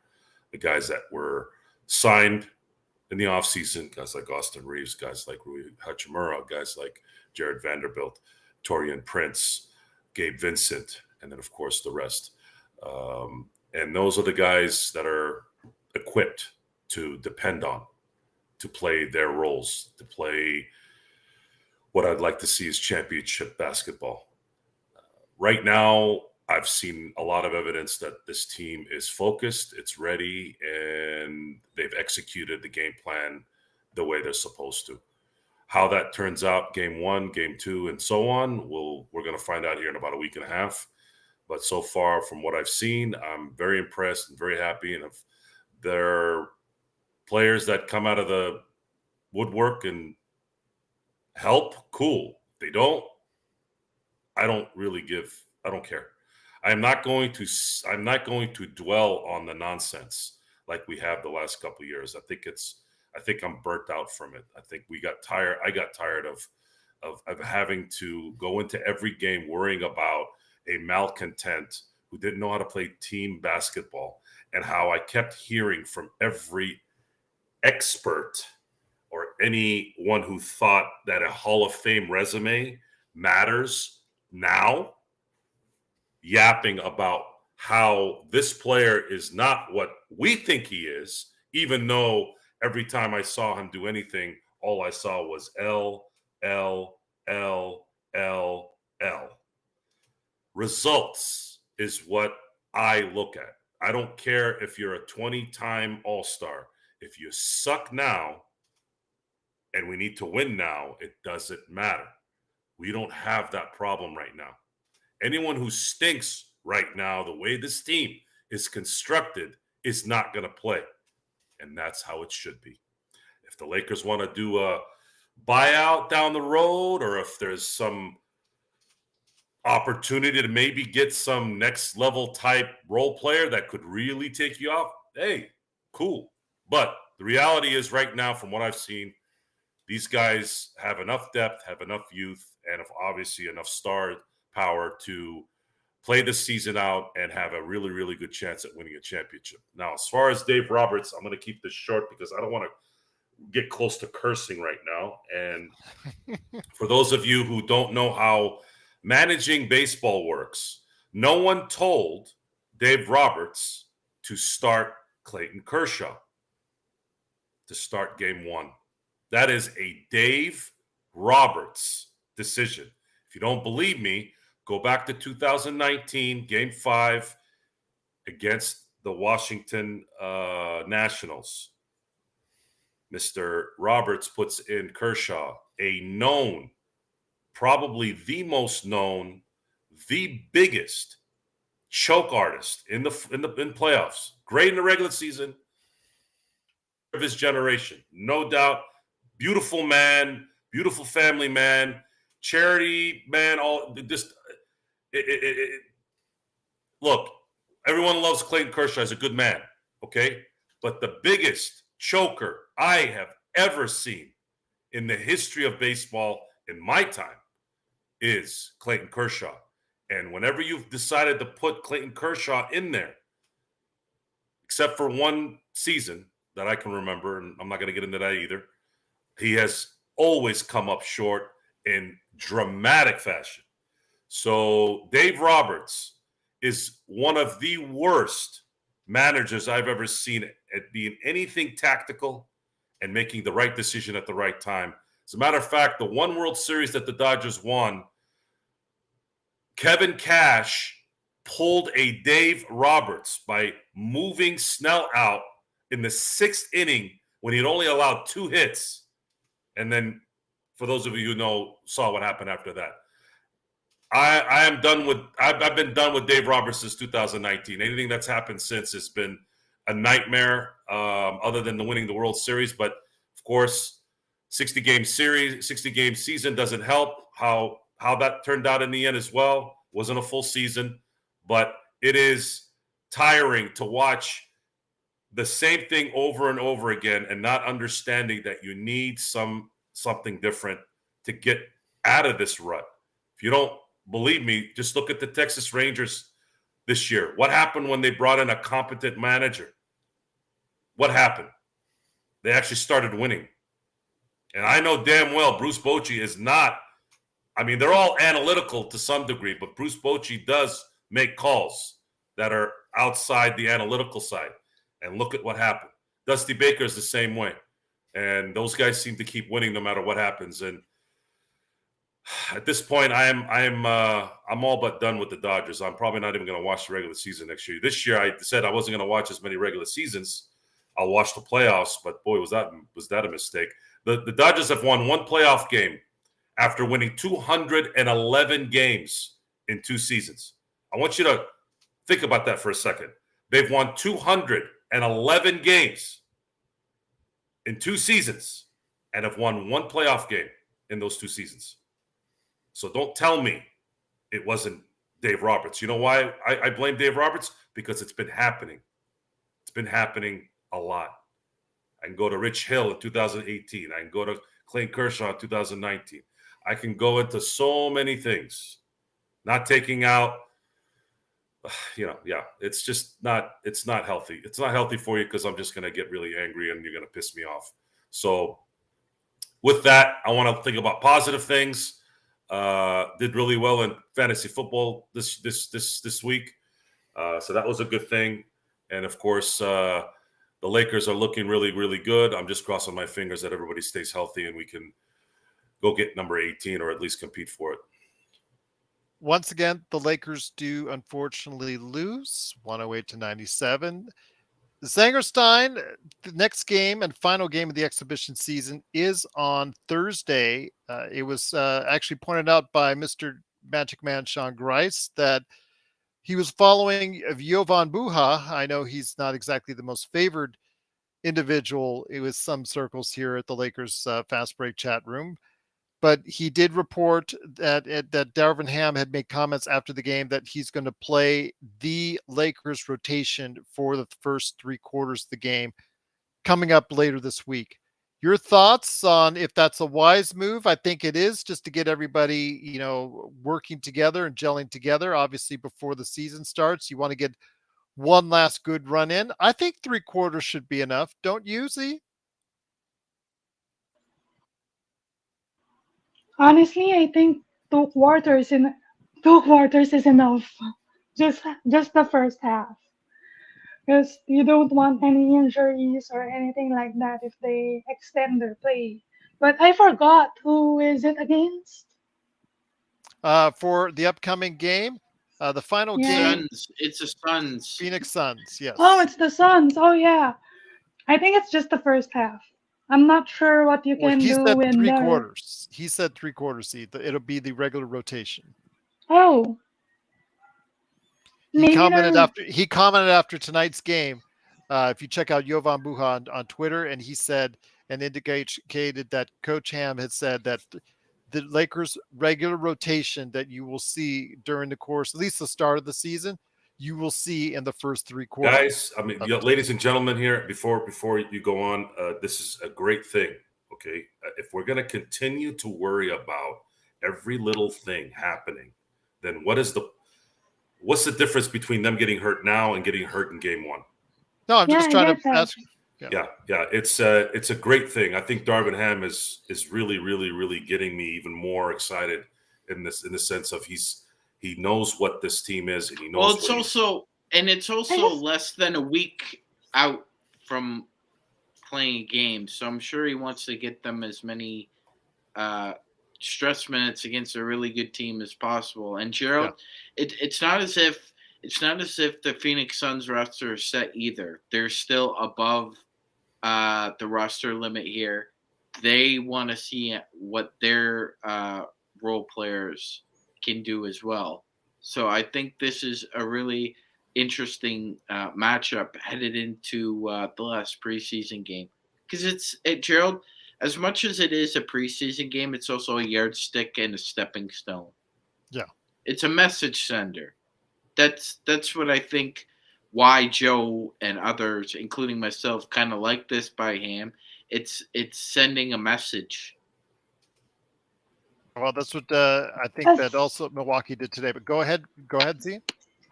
The guys that were signed in the offseason, guys like Austin Reeves, guys like Rui Hachimura, guys like Jared Vanderbilt, Taurean Prince, Gabe Vincent, and then, of course, the rest. And those are the guys that are equipped to depend on, to play their roles, to play what I'd like to see is championship basketball. Right now, I've seen a lot of evidence that this team is focused, it's ready, and they've executed the game plan the way they're supposed to. How that turns out, game 1, game 2, and so on, we're going to find out here in about a week and a half. But so far, from what I've seen, I'm very impressed and very happy. And if there are players that come out of the woodwork and help, cool. If they don't, I don't care. I'm not going to dwell on the nonsense like we have the last couple of years. I think I'm burnt out from it. I think we got tired. I got tired of having to go into every game worrying about a malcontent who didn't know how to play team basketball, and how I kept hearing from every expert or anyone who thought that a Hall of Fame resume matters now, yapping about how this player is not what we think he is, even though every time I saw him do anything, all I saw was L, L, L, L, L. Results is what I look at. I don't care if you're a 20-time All-Star. If you suck now and we need to win now, it doesn't matter. We don't have that problem right now. Anyone who stinks right now, the way this team is constructed, is not going to play. And that's how it should be. If the Lakers want to do a buyout down the road, or if there's some opportunity to maybe get some next level type role player that could really take you off, hey, cool. But the reality is right now, from what I've seen, these guys have enough depth, have enough youth, and have obviously enough star power to play the season out and have a really, really good chance at winning a championship. Now, as far as Dave Roberts, I'm going to keep this short because I don't want to get close to cursing right now. And for those of you who don't know how managing baseball works, no one told Dave Roberts to start Clayton Kershaw to start game 1. That is a Dave Roberts decision. If you don't believe me, go back to 2019, Game 5 against the Washington Nationals. Mr. Roberts puts in Kershaw, a known, probably the most known, the biggest choke artist in playoffs. Great in the regular season of his generation, no doubt. Beautiful man, beautiful family man, charity man. Look, everyone loves Clayton Kershaw. He's a good man, okay? But the biggest choker I have ever seen in the history of baseball in my time is Clayton Kershaw. And whenever you've decided to put Clayton Kershaw in there, except for one season that I can remember, and I'm not going to get into that either, he has always come up short in dramatic fashion. So Dave Roberts is one of the worst managers I've ever seen at being anything tactical and making the right decision at the right time. As a matter of fact, the one World Series that the Dodgers won, Kevin Cash pulled a Dave Roberts by moving Snell out in the 6th inning when he'd only allowed 2 hits. And then, for those of you who saw what happened after that, I've been done with Dave Roberts since 2019. Anything that's happened since has been a nightmare, other than the winning the World Series. But of course, 60-game season doesn't help. How that turned out in the end as well. Wasn't a full season, but it is tiring to watch the same thing over and over again and not understanding that you need something different to get out of this rut. If you don't believe me, just look at the Texas Rangers this year. What happened when they brought in a competent manager? What happened? they actually started winning. And I know damn well Bruce Bochy is not. I mean, they're all analytical to some degree, but Bruce Bochy does make calls that are outside the analytical side. And look at what happened. Dusty Baker is the same way. And those guys seem to keep winning no matter what happens. And at this point, I'm all but done with the Dodgers. I'm probably not even going to watch the regular season next year. This year, I said I wasn't going to watch as many regular seasons. I'll watch the playoffs, but boy, was that a mistake. The Dodgers have won one playoff game after winning 211 games in 2 seasons. I want you to think about that for a second. They've won 211 games in 2 seasons and have won one playoff game in those 2 seasons. So don't tell me it wasn't Dave Roberts. You know why I blame Dave Roberts? Because it's been happening. It's been happening a lot. I can go to Rich Hill in 2018. I can go to Clayton Kershaw in 2019. I can go into so many things. Not taking out, it's just not, it's not healthy. It's not healthy for you because I'm just going to get really angry and you're going to piss me off. So with that, I want to think about positive things. Did really well in fantasy football this week. So that was a good thing. And of course, the Lakers are looking really, really good. I'm just crossing my fingers that everybody stays healthy and we can go get number 18 or at least compete for it. Once again, the Lakers do unfortunately lose 108-97. Zangerstein, the next game and final game of the exhibition season is on Thursday. It was actually pointed out by Mr. Magic Man Sean Grice that he was following Jovan Buha. I know he's not exactly the most favored individual. It was some circles here at the Lakers Fast Break chat room. But he did report that Darvin Ham had made comments after the game that he's going to play the Lakers rotation for the first 3 quarters of the game coming up later this week. Your thoughts on if that's a wise move? I think it is, just to get everybody, working together and gelling together. Obviously, before the season starts, you want to get one last good run in. I think 3 quarters should be enough. Don't you, Z? Honestly, I think 2 quarters is enough. Just the first half, because you don't want any injuries or anything like that if they extend their play. But I forgot who is it against. For the upcoming game, the final Yeah. game, Suns. It's the Suns. Phoenix Suns. Yes. Oh, it's the Suns. Oh yeah. I think it's just the first half. I'm not sure what you Well, can he do said in 3 the. quarters. He said 3 quarters. See, it'll be the regular rotation. Oh, He maybe commented the. after tonight's game. If you check out Jovan Buha on Twitter, and he said and indicated that Coach Ham had said that the Lakers' regular rotation that you will see during the course, at least the start of the season, you will see in the first 3 quarters. Guys, I mean, ladies and gentlemen here, before you go on, this is a great thing, okay? If we're going to continue to worry about every little thing happening, then what's the difference between them getting hurt now and getting hurt in game 1? No, I'm just trying to ask. Yeah. It's a great thing. I think Darvin Ham is really, really, really getting me even more excited in the sense of he knows what this team is and he knows. Well, it's also less than a week out from playing a game, so I'm sure he wants to get them as many stress minutes against a really good team as possible. And Gerald, it's not as if the Phoenix Suns roster is set either. They're still above the roster limit here. They want to see what their role players can do as well. So I think this is a really interesting matchup headed into the last preseason game. Because Gerald, as much as it is a preseason game, it's also a yardstick and a stepping stone. Yeah. It's a message sender. That's what I think why Joe and others, including myself, kind of like this by Ham. It's sending a message. Well, that's what I think that also Milwaukee did today. But go ahead, Z.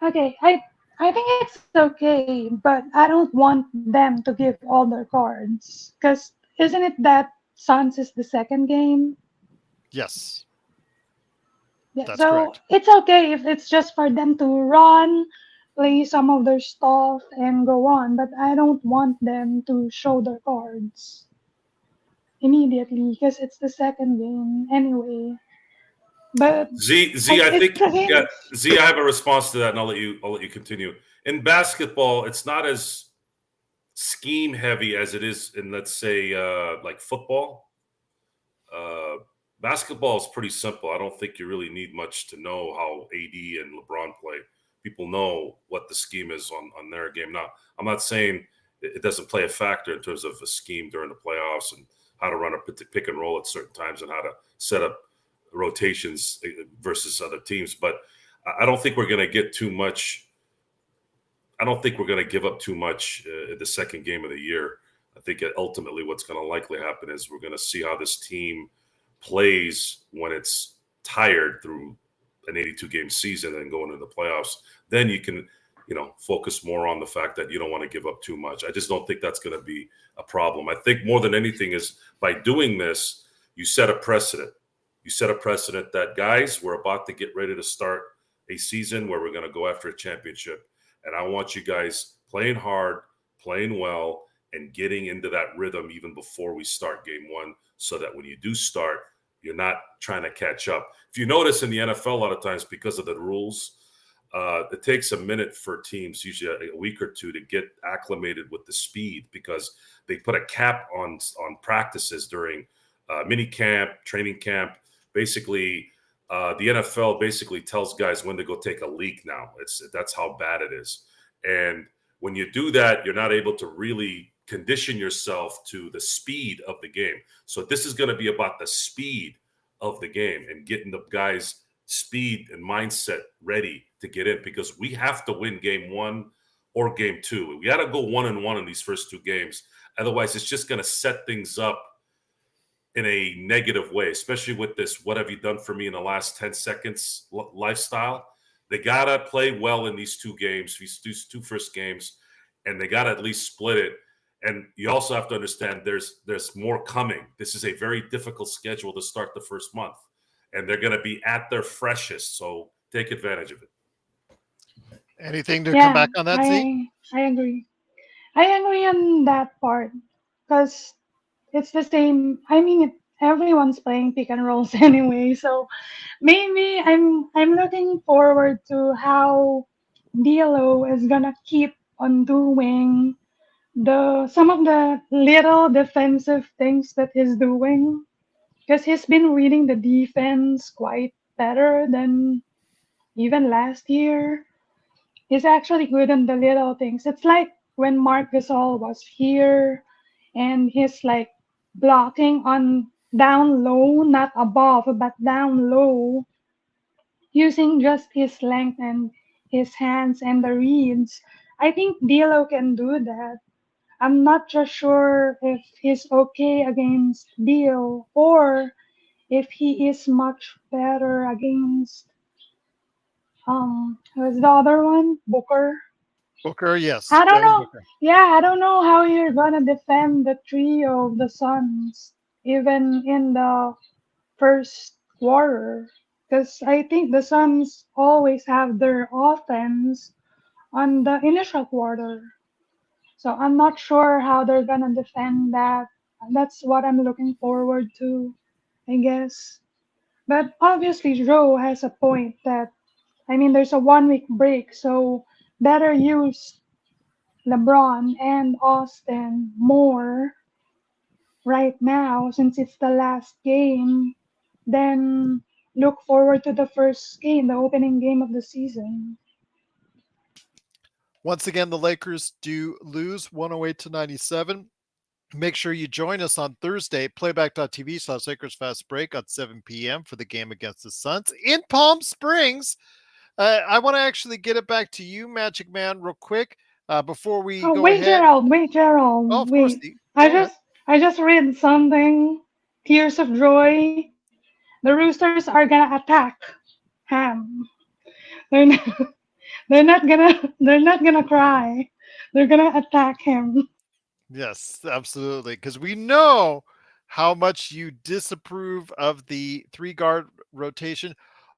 Okay, I think it's okay, but I don't want them to give all their cards. Because isn't it that Suns is the second game? Yes, Yeah, that's so correct. it's okay if it's just for them to run, play some of their stuff, and go on. But I don't want them to show their cards immediately because it's the second game anyway. But Z, I it's think yeah, again, Z. I have a response to that, and I'll let you continue. In basketball, it's not as scheme heavy as it is in, let's say, like football. Uh, Basketball is pretty simple. I don't think you really need much to know how AD and LeBron play. People know what the scheme is on their game. Now, I'm not saying it doesn't play a factor in terms of a scheme during the playoffs and how to run a pick and roll at certain times and how to set up rotations versus other teams. But I don't think we're going to get too much. I don't think we're going to give up too much in the second game of the year. I think ultimately what's going to likely happen is we're going to see how this team plays when it's tired through an 82 game season and going into the playoffs. Then you can, focus more on the fact that you don't want to give up too much. I just don't think that's going to be a problem. I think more than anything is by doing this, you set a precedent. You set a precedent that, guys, we're about to get ready to start a season where we're going to go after a championship. And I want you guys playing hard, playing well, and getting into that rhythm even before we start game one, so that when you do start, you're not trying to catch up. If you notice in the NFL, a lot of times because of the rules, it takes a minute for teams, usually a week or two, to get acclimated with the speed because they put a cap on practices during mini camp, training camp. Basically, the NFL basically tells guys when to go take a leak now. That's how bad it is. And when you do that, you're not able to really condition yourself to the speed of the game. So this is going to be about the speed of the game and getting the guys' speed and mindset ready to get in, because we have to win game one or game two. We got to go 1-1 in these first two games. Otherwise, it's just going to set things up in a negative way, especially with this "what have you done for me in the last 10 seconds" lifestyle. They got to play well in these two games, these two first games, and they got to at least split it. And you also have to understand there's more coming. This is a very difficult schedule to start the first month, and they're going to be at their freshest. So take advantage of it. Anything to come yeah, back on that, Z? I agree. I agree on that part because it's the same. I mean, everyone's playing pick and rolls anyway, so maybe I'm looking forward to how D'Lo is gonna keep on doing the some of the little defensive things that he's doing because he's been reading the defense quite better than even last year. He's actually good on the little things. It's like when Mark Gasol was here and he's like blocking on down low, not above, but down low, using just his length and his hands and the reads. I think D'Lo can do that. I'm not just sure if he's okay against Beal or if he is much better against who's the other one? Booker. Booker, yes, I don't Devin know. Booker. Yeah, I don't know how you're gonna defend the trio of the Suns even in the first quarter. Because I think the Suns always have their offense on the initial quarter. So I'm not sure how they're gonna defend that. That's what I'm looking forward to, I guess. But obviously, Joe has a point that, I mean, there's a 1 week break, so better use LeBron and Austin more right now since it's the last game, then look forward to the first game, the opening game of the season. Once again, the Lakers do lose 108-97. Make sure you join us on Thursday, playback.tv/Lakers Fast Break on 7 p.m. for the game against the Suns in Palm Springs. I want to actually get it back to you, Magic Man, real quick before we Oh, go ahead. Wait, Oh, Gerald, of course, wait. go ahead. I just read something. Tears of joy. The Roosters are gonna attack Ham. They're not, They're not gonna cry. They're gonna attack him. Yes, absolutely. Because we know how much you disapprove of the 3 guard rotation.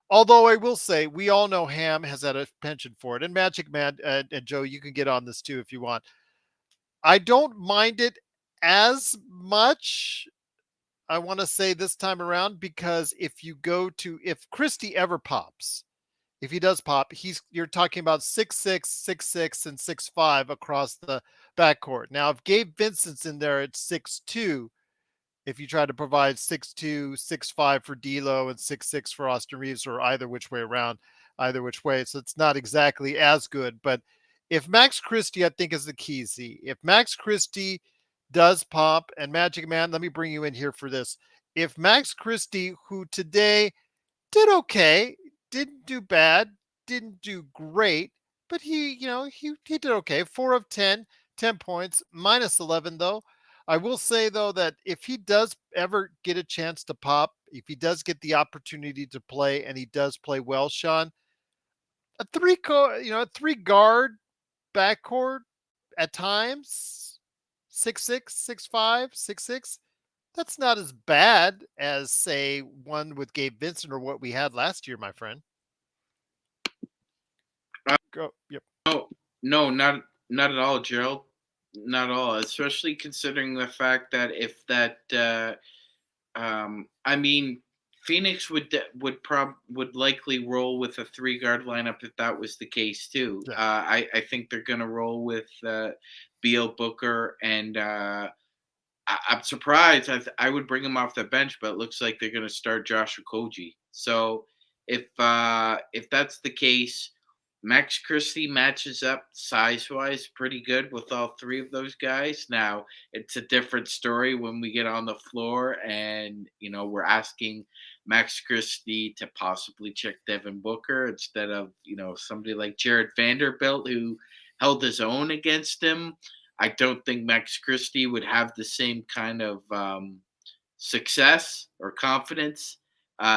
Although I will say, we all know Ham has had a penchant for it, and Magic Man and Joe, you can get on this too if you want. I don't mind it as much. I want to say this time around because if Christie ever pops, if he does pop, you're talking about 6'6", 6'6", and 6'5" across the backcourt. Now, if Gabe Vincent's in there at 6'2", if you try to provide 6'2", 6'5" for D'Lo and 6'6" for Austin Reeves, or either which way around, either which way, so it's not exactly as good. But if Max Christie, I think, is the key. See, if Max Christie does pop, and Magic Man, let me bring you in here for this. If Max Christie, who today did okay, didn't do bad, didn't do great, but he did okay. 4 of 10, 10 points, minus 11 though. I will say though that if he does ever get a chance to pop, if he does get the opportunity to play and he does play well, Sean, a 3 guard backcourt at times, 6'6", 6'5", 6'6", that's not as bad as, say, one with Gabe Vincent or what we had last year, my friend. Go. Yep. No, not at all, Gerald. Not at all. Especially considering the fact that if that, I mean, Phoenix would likely roll with a 3 guard lineup if that was the case too. Yeah. I think they're gonna roll with Beal, Booker, and I'm surprised. I would bring him off the bench, but it looks like they're going to start Josh Okogie. So if that's the case, Max Christie matches up size-wise pretty good with all 3 of those guys. Now, it's a different story when we get on the floor and, we're asking Max Christie to possibly check Devin Booker instead of, somebody like Jared Vanderbilt who held his own against him. I don't think Max Christie would have the same kind of success or confidence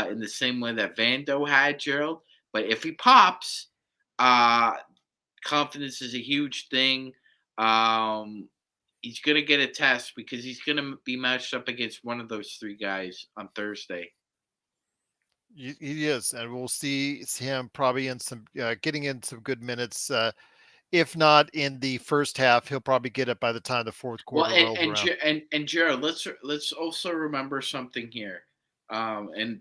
in the same way that Vando had, Gerald. But if he pops, confidence is a huge thing. He's going to get a test because he's going to be matched up against one of those 3 guys on Thursday. He is, and we'll see him probably in some getting in some good minutes. If not in the first half, he'll probably get it by the time the fourth quarter rolls around. And Jared, let's also remember something here, and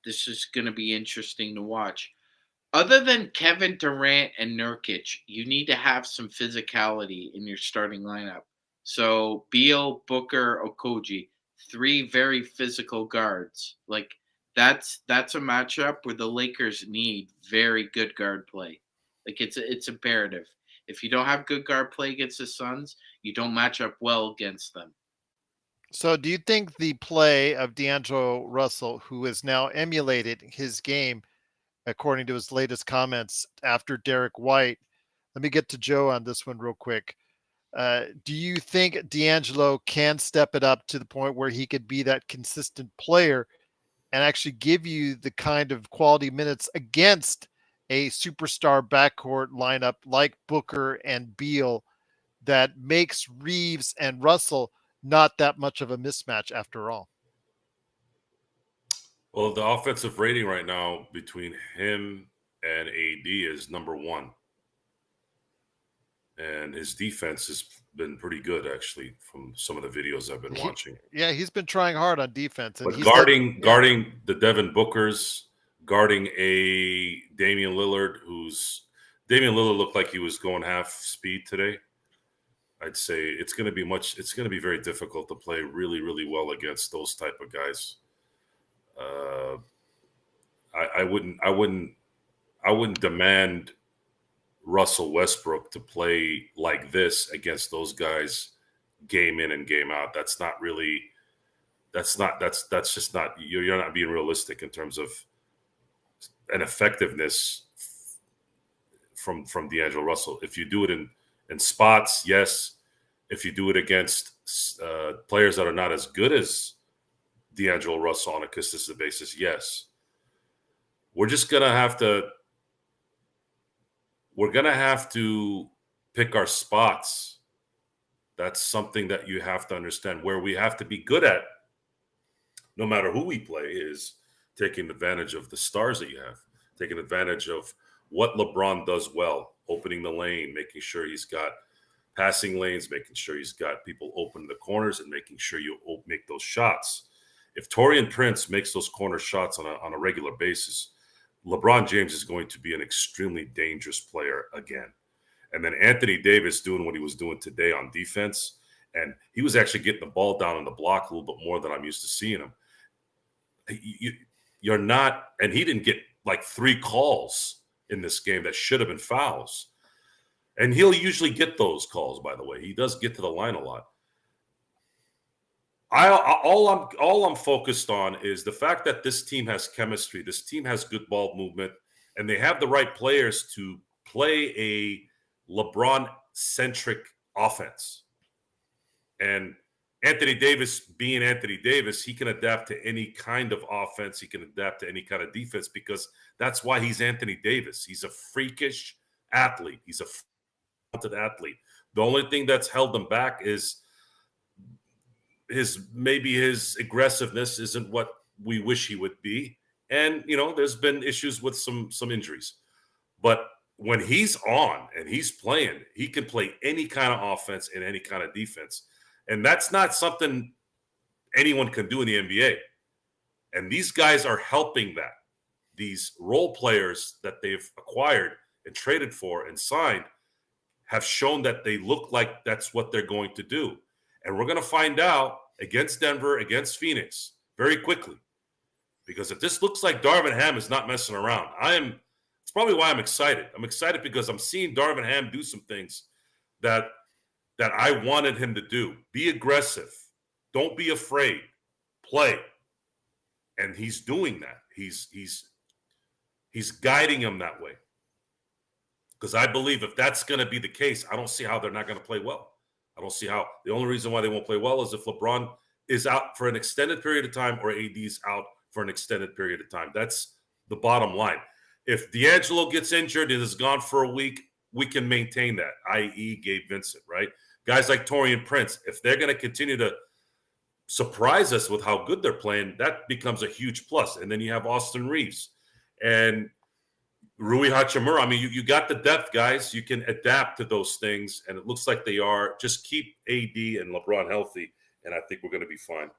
this is going to be interesting to watch. Other than Kevin Durant and Nurkic, you need to have some physicality in your starting lineup. So Beal, Booker, Okogie, 3 very physical guards. Like that's a matchup where the Lakers need very good guard play. Like it's imperative. If you don't have good guard play against the Suns, you don't match up well against them. So do you think the play of D'Angelo Russell, who has now emulated his game, according to his latest comments after Derek White, let me get to Joe on this one real quick. Do you think D'Angelo can step it up to the point where he could be that consistent player and actually give you the kind of quality minutes against a superstar backcourt lineup like Booker and Beal that makes Reeves and Russell not that much of a mismatch after all? Well, the offensive rating right now between him and AD is number 1. And his defense has been pretty good, actually, from some of the videos I've been watching. Yeah, he's been trying hard on defense. And but guarding the Devin Bookers, guarding a Damian Lillard, Damian Lillard looked like he was going half speed today. I'd say it's going to be very difficult to play really, really well against those type of guys. I wouldn't demand Russell Westbrook to play like this against those guys game in and game out. That's just not, you're not being realistic in terms of an effectiveness from D'Angelo Russell. If you do it in spots, yes. If you do it against players that are not as good as D'Angelo Russell on a consistent basis, yes. We're we're going to have to pick our spots. That's something that you have to understand. Where we have to be good at, no matter who we play, is taking advantage of the stars that you have, taking advantage of what LeBron does well, opening the lane, making sure he's got passing lanes, making sure he's got people open in the corners, and making sure you make those shots. If Taurean Prince makes those corner shots on a regular basis, LeBron James is going to be an extremely dangerous player again. And then Anthony Davis doing what he was doing today on defense, and he was actually getting the ball down on the block a little bit more than I'm used to seeing him. You're not, and he didn't get like 3 calls in this game that should have been fouls. And he'll usually get those calls, by the way. He does get to the line a lot. All I'm focused on is the fact that this team has chemistry. This team has good ball movement, and they have the right players to play a LeBron-centric offense. And Anthony Davis, being Anthony Davis, he can adapt to any kind of offense. He can adapt to any kind of defense because that's why he's Anthony Davis. He's a freakish athlete. He's a talented athlete. The only thing that's held him back is his aggressiveness isn't what we wish he would be. And, there's been issues with some injuries. But when he's on and he's playing, he can play any kind of offense and any kind of defense. And that's not something anyone can do in the NBA. And these guys are helping that. These role players that they've acquired and traded for and signed have shown that they look like that's what they're going to do. And we're going to find out against Denver, against Phoenix very quickly. Because if this looks like Darvin Ham is not messing around, it's probably why I'm excited. I'm excited because I'm seeing Darvin Ham do some things that I wanted him to do. Be aggressive. Don't be afraid. Play. And he's doing that. He's guiding him that way. Because I believe if that's going to be the case, I don't see how they're not going to play well. I don't see how. The only reason why they won't play well is if LeBron is out for an extended period of time or AD's out for an extended period of time. That's the bottom line. If D'Angelo gets injured and is gone for a week, we can maintain that, i.e. Gabe Vincent, right? Guys like Taurean Prince, if they're going to continue to surprise us with how good they're playing, that becomes a huge plus. And then you have Austin Reeves and Rui Hachimura. I mean, you got the depth, guys. You can adapt to those things, and it looks like they are. Just keep AD and LeBron healthy, and I think we're going to be fine.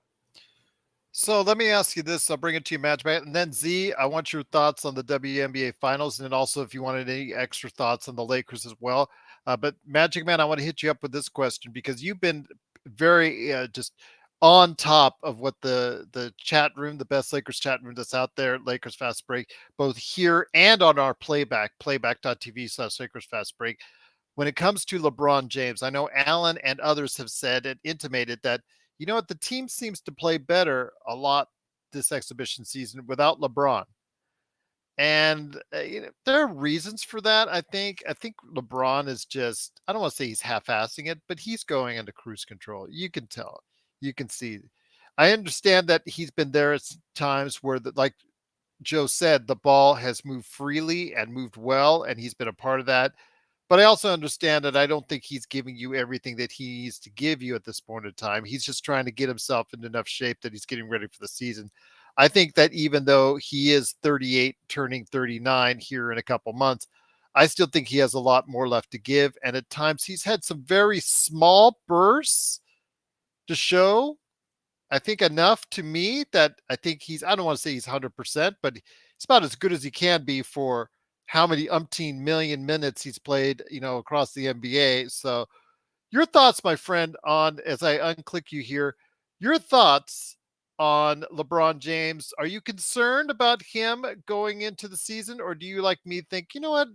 So let me ask you this. I'll bring it to you, Magic, and then Z, I want your thoughts on the WNBA Finals, and then also if you wanted any extra thoughts on the Lakers as well. But Magic Man, I want to hit you up with this question because you've been very just on top of what the chat room, the best Lakers chat room that's out there, Lakers Fast Break, both here and on our playback.tv/Lakers Fast Break. When it comes to LeBron James, I know Alan and others have said and intimated that, you know what, the team seems to play better a lot this exhibition season without LeBron. And there are reasons for that. I think LeBron is just, I don't want to say he's half-assing it, but he's going into cruise control. You can tell. You can see. I understand that he's been there at times where, like Joe said, the ball has moved freely and moved well, and he's been a part of that. But I also understand that I don't think he's giving you everything that he needs to give you at this point in time. He's just trying to get himself in enough shape that he's getting ready for the season. I think that even though he is 38, turning 39 here in a couple months, I still think he has a lot more left to give. And at times he's had some very small bursts to show, I think, enough to me that I think I don't want to say he's 100%, but it's about as good as he can be for how many umpteen million minutes he's played, across the NBA. So your thoughts, my friend, on, as I unclick you here, your thoughts on LeBron James. Are you concerned about him going into the season, or do you, like me, think, you know what,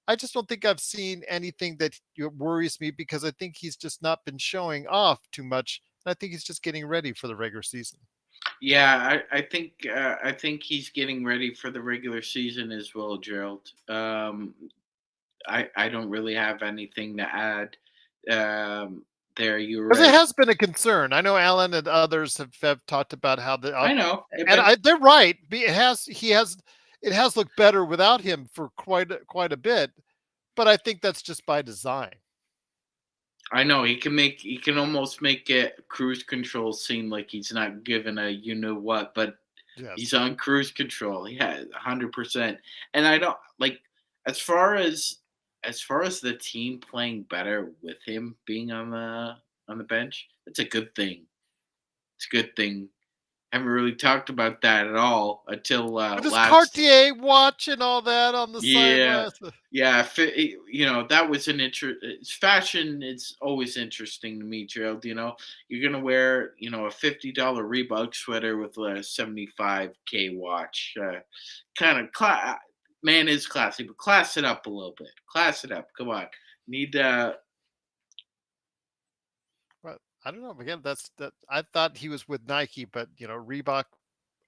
I just don't think I've seen anything that worries me because I think he's just not been showing off too much. And I think he's just getting ready for the regular season. Yeah, I think he's getting ready for the regular season as well, Gerald. I don't really have anything to add. There, you're right. Because it has been a concern. I know Alan and others have talked about how I know, they're right. It has looked better without him for quite a bit. but I think that's just by design. I know he can almost make it cruise control seem like he's not given a you know what, but he's Yes. on cruise control. Yeah, 100%. And I don't like as far as as far as the team playing better with him being on the bench. It's a good thing. It's a good thing. Haven't really talked about that at all until With his last. Cartier watch and all that on the Yeah, sidelines. yeah. You know, that was an fashion is always interesting to me, Gerald. You know, you're gonna wear a $50 Reebok sweater with a 75K watch. Kind of man is classy, but class it up a little bit. Class it up. Come on, need But I don't know. Again, that's that. I thought he was with Nike, but Reebok.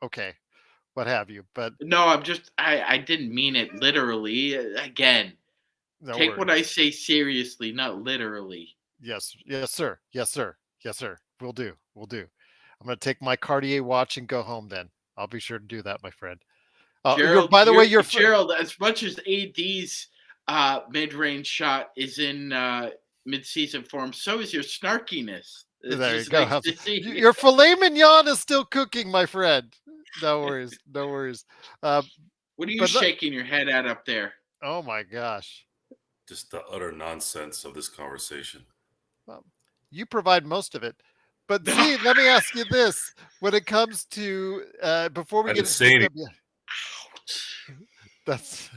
Okay, what have you? But no. I didn't mean it literally. Again, no take what I worries. say seriously, not literally. Yes, yes, sir. Yes, sir. Yes, sir. We'll do. We'll do. I'm going to take my Cartier watch and go home. Then I'll be sure to do that, my friend. You're Gerald, by the way, you're you're Gerald. As much as AD's mid-range shot is in mid-season form, so is your snarkiness. It's there. You just go. nice to see. Your filet mignon is still cooking, my friend. No worries. No worries. Uh, What are you but shaking your head at up there? oh my gosh. Just the utter nonsense of this conversation. Well, you provide most of it. But Z, let me ask you this: when it comes to before we I get didn't into say the anything. that's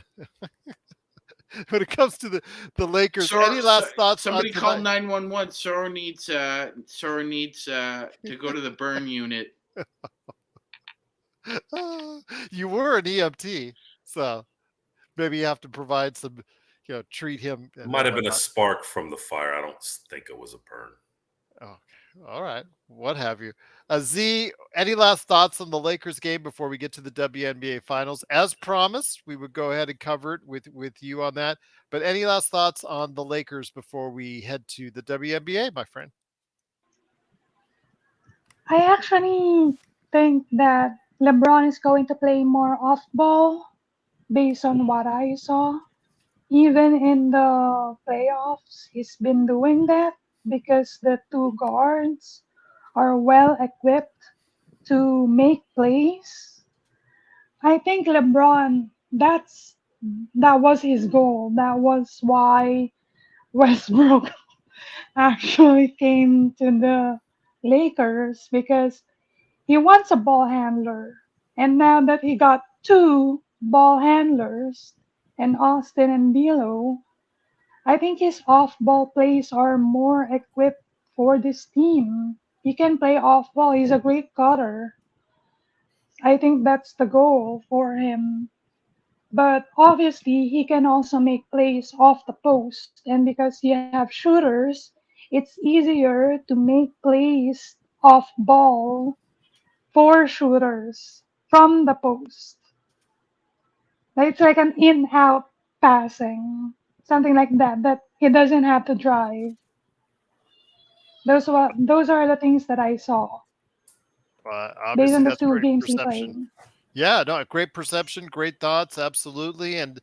when it comes to the Lakers. So, Any last thoughts on somebody call tonight? 911. Sora needs to go to the burn unit. You were an EMT, so maybe you have to provide some, treat him It and might have been a whatnot. spark from the fire. I don't think it was a burn. Oh, all right, what have you? Z, any last thoughts on the Lakers game before we get to the WNBA Finals? As promised, we would go ahead and cover it with you on that. But any last thoughts on the Lakers before we head to the WNBA, my friend? I actually think that LeBron is going to play more off ball based on what I saw. Even in the playoffs, he's been doing that because the two guards are well equipped to make plays. I think LeBron, that was his goal. That was why Westbrook actually came to the Lakers because he wants a ball handler. And now that he got two ball handlers, and Austin and D'Lo, I think his off-ball plays are more equipped for this team. He can play off-ball. He's a great cutter. I think that's the goal for him. But obviously, he can also make plays off the post. And because you have shooters, it's easier to make plays off ball for shooters from the post. Like, it's like an in out passing, something like that, that he doesn't have to drive. Those are the things that I saw based Obviously, on the that's two great games he perception. played. Yeah, no, great perception, great thoughts, absolutely. And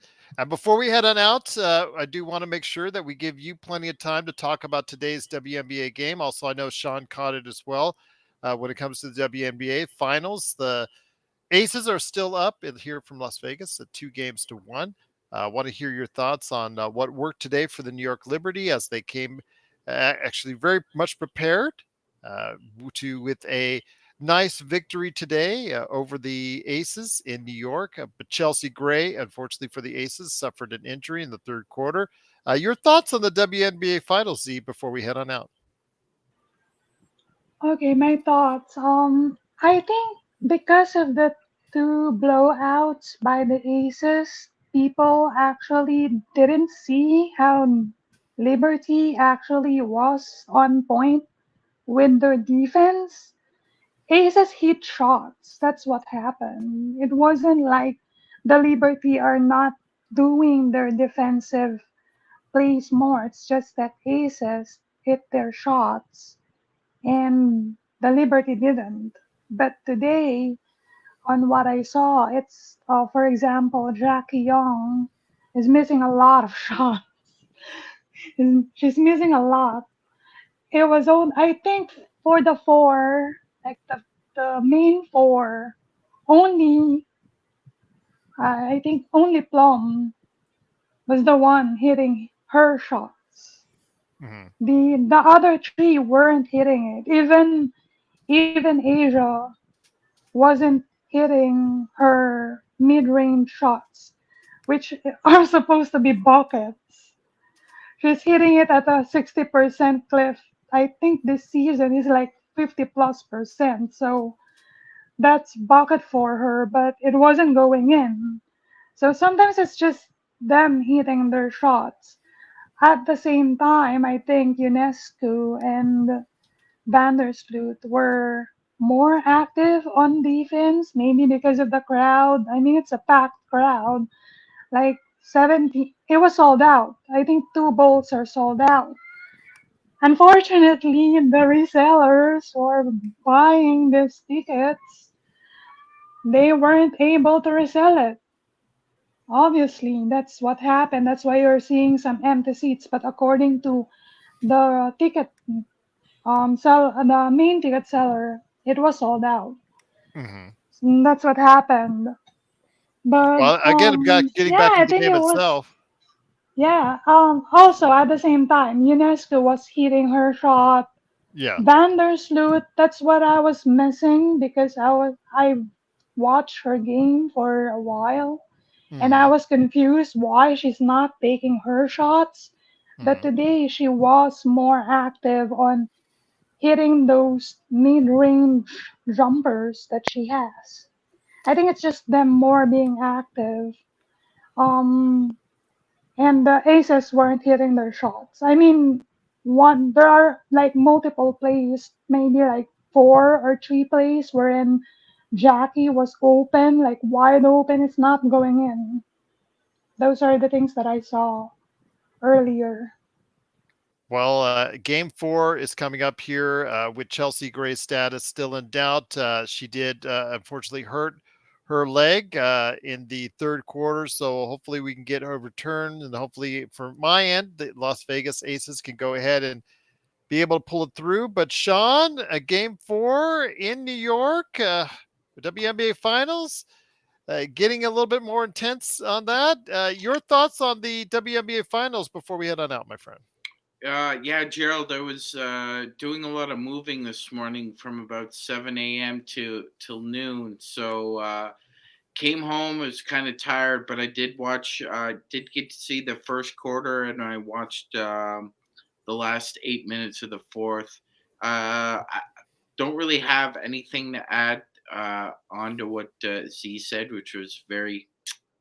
before we head on out, I do want to make sure that we give you plenty of time to talk about today's WNBA game. Also, I know Sean caught it as well. When it comes to the WNBA finals, the Aces are still up here from Las Vegas at 2-1. I want to hear your thoughts on what worked today for the New York Liberty as they came actually very much prepared uh, with a nice victory today over the Aces in New York. But Chelsea Gray, unfortunately for the Aces, suffered an injury in the third quarter. Your thoughts on the WNBA Finals, Z, before we head on out? Okay, my thoughts. I think because of the two blowouts by the Aces, people actually didn't see how Liberty actually was on point with their defense. Aces hit shots. That's what happened. It wasn't like the Liberty are not doing their defensive plays more. It's just that Aces hit their shots and the Liberty didn't. But today, on what I saw, it's for example, Jackie Young is missing a lot of shots. She's missing a lot. It was on, I think, for the four, like the main four, only, I think only Plum was the one hitting her shots. Hmm. The other three weren't hitting it. Even Asia wasn't hitting her mid-range shots, which are supposed to be buckets. She's hitting it at a 60% clip. I think this season is like 50 plus percent. So that's bucket for her, but it wasn't going in. So sometimes it's just them hitting their shots. At the same time, I think UNESCO and Vandersloot were more active on defense, maybe because of the crowd. I mean, it's a packed crowd. Like 70, it was sold out. I think two bowls are sold out. Unfortunately, the resellers who are buying these tickets, they weren't able to resell it. Obviously, that's what happened. That's why you're seeing some empty seats. But according to the ticket sell the main ticket seller, it was sold out. Hmm. That's what happened. But Well, again, getting yeah, back to I the think game it was, itself. yeah. Also at the same time, UNESCO was hitting her shot. Yeah. Vandersloot, that's what I was missing because I watched her game for a while and I Hmm. was confused why she's not taking her shots. But Hmm. today she was more active on hitting those mid-range jumpers that she has. I think it's just them more being active. Um, and the aces weren't hitting their shots. I mean, one there are like multiple plays, maybe like four or three plays wherein Jackie was open, like wide open. It's not going in. Those are the things that I saw earlier. Well, game four is coming up here with Chelsea Gray's status still in doubt. She did unfortunately hurt her leg in the third quarter, so hopefully we can get her return, and hopefully, from my end, the Las Vegas Aces can go ahead and be able to pull it through. But Sean, game four in New York, the WNBA Finals. Getting a little bit more intense on that. Your thoughts on the WNBA Finals before we head on out, my friend? Yeah, Gerald, I was doing a lot of moving this morning from about 7 a.m. to till noon. So came home, I was kind of tired, but I did watch. Did get to see the first quarter, and I watched the last 8 minutes of the fourth. I don't really have anything to add onto what Z said, which was very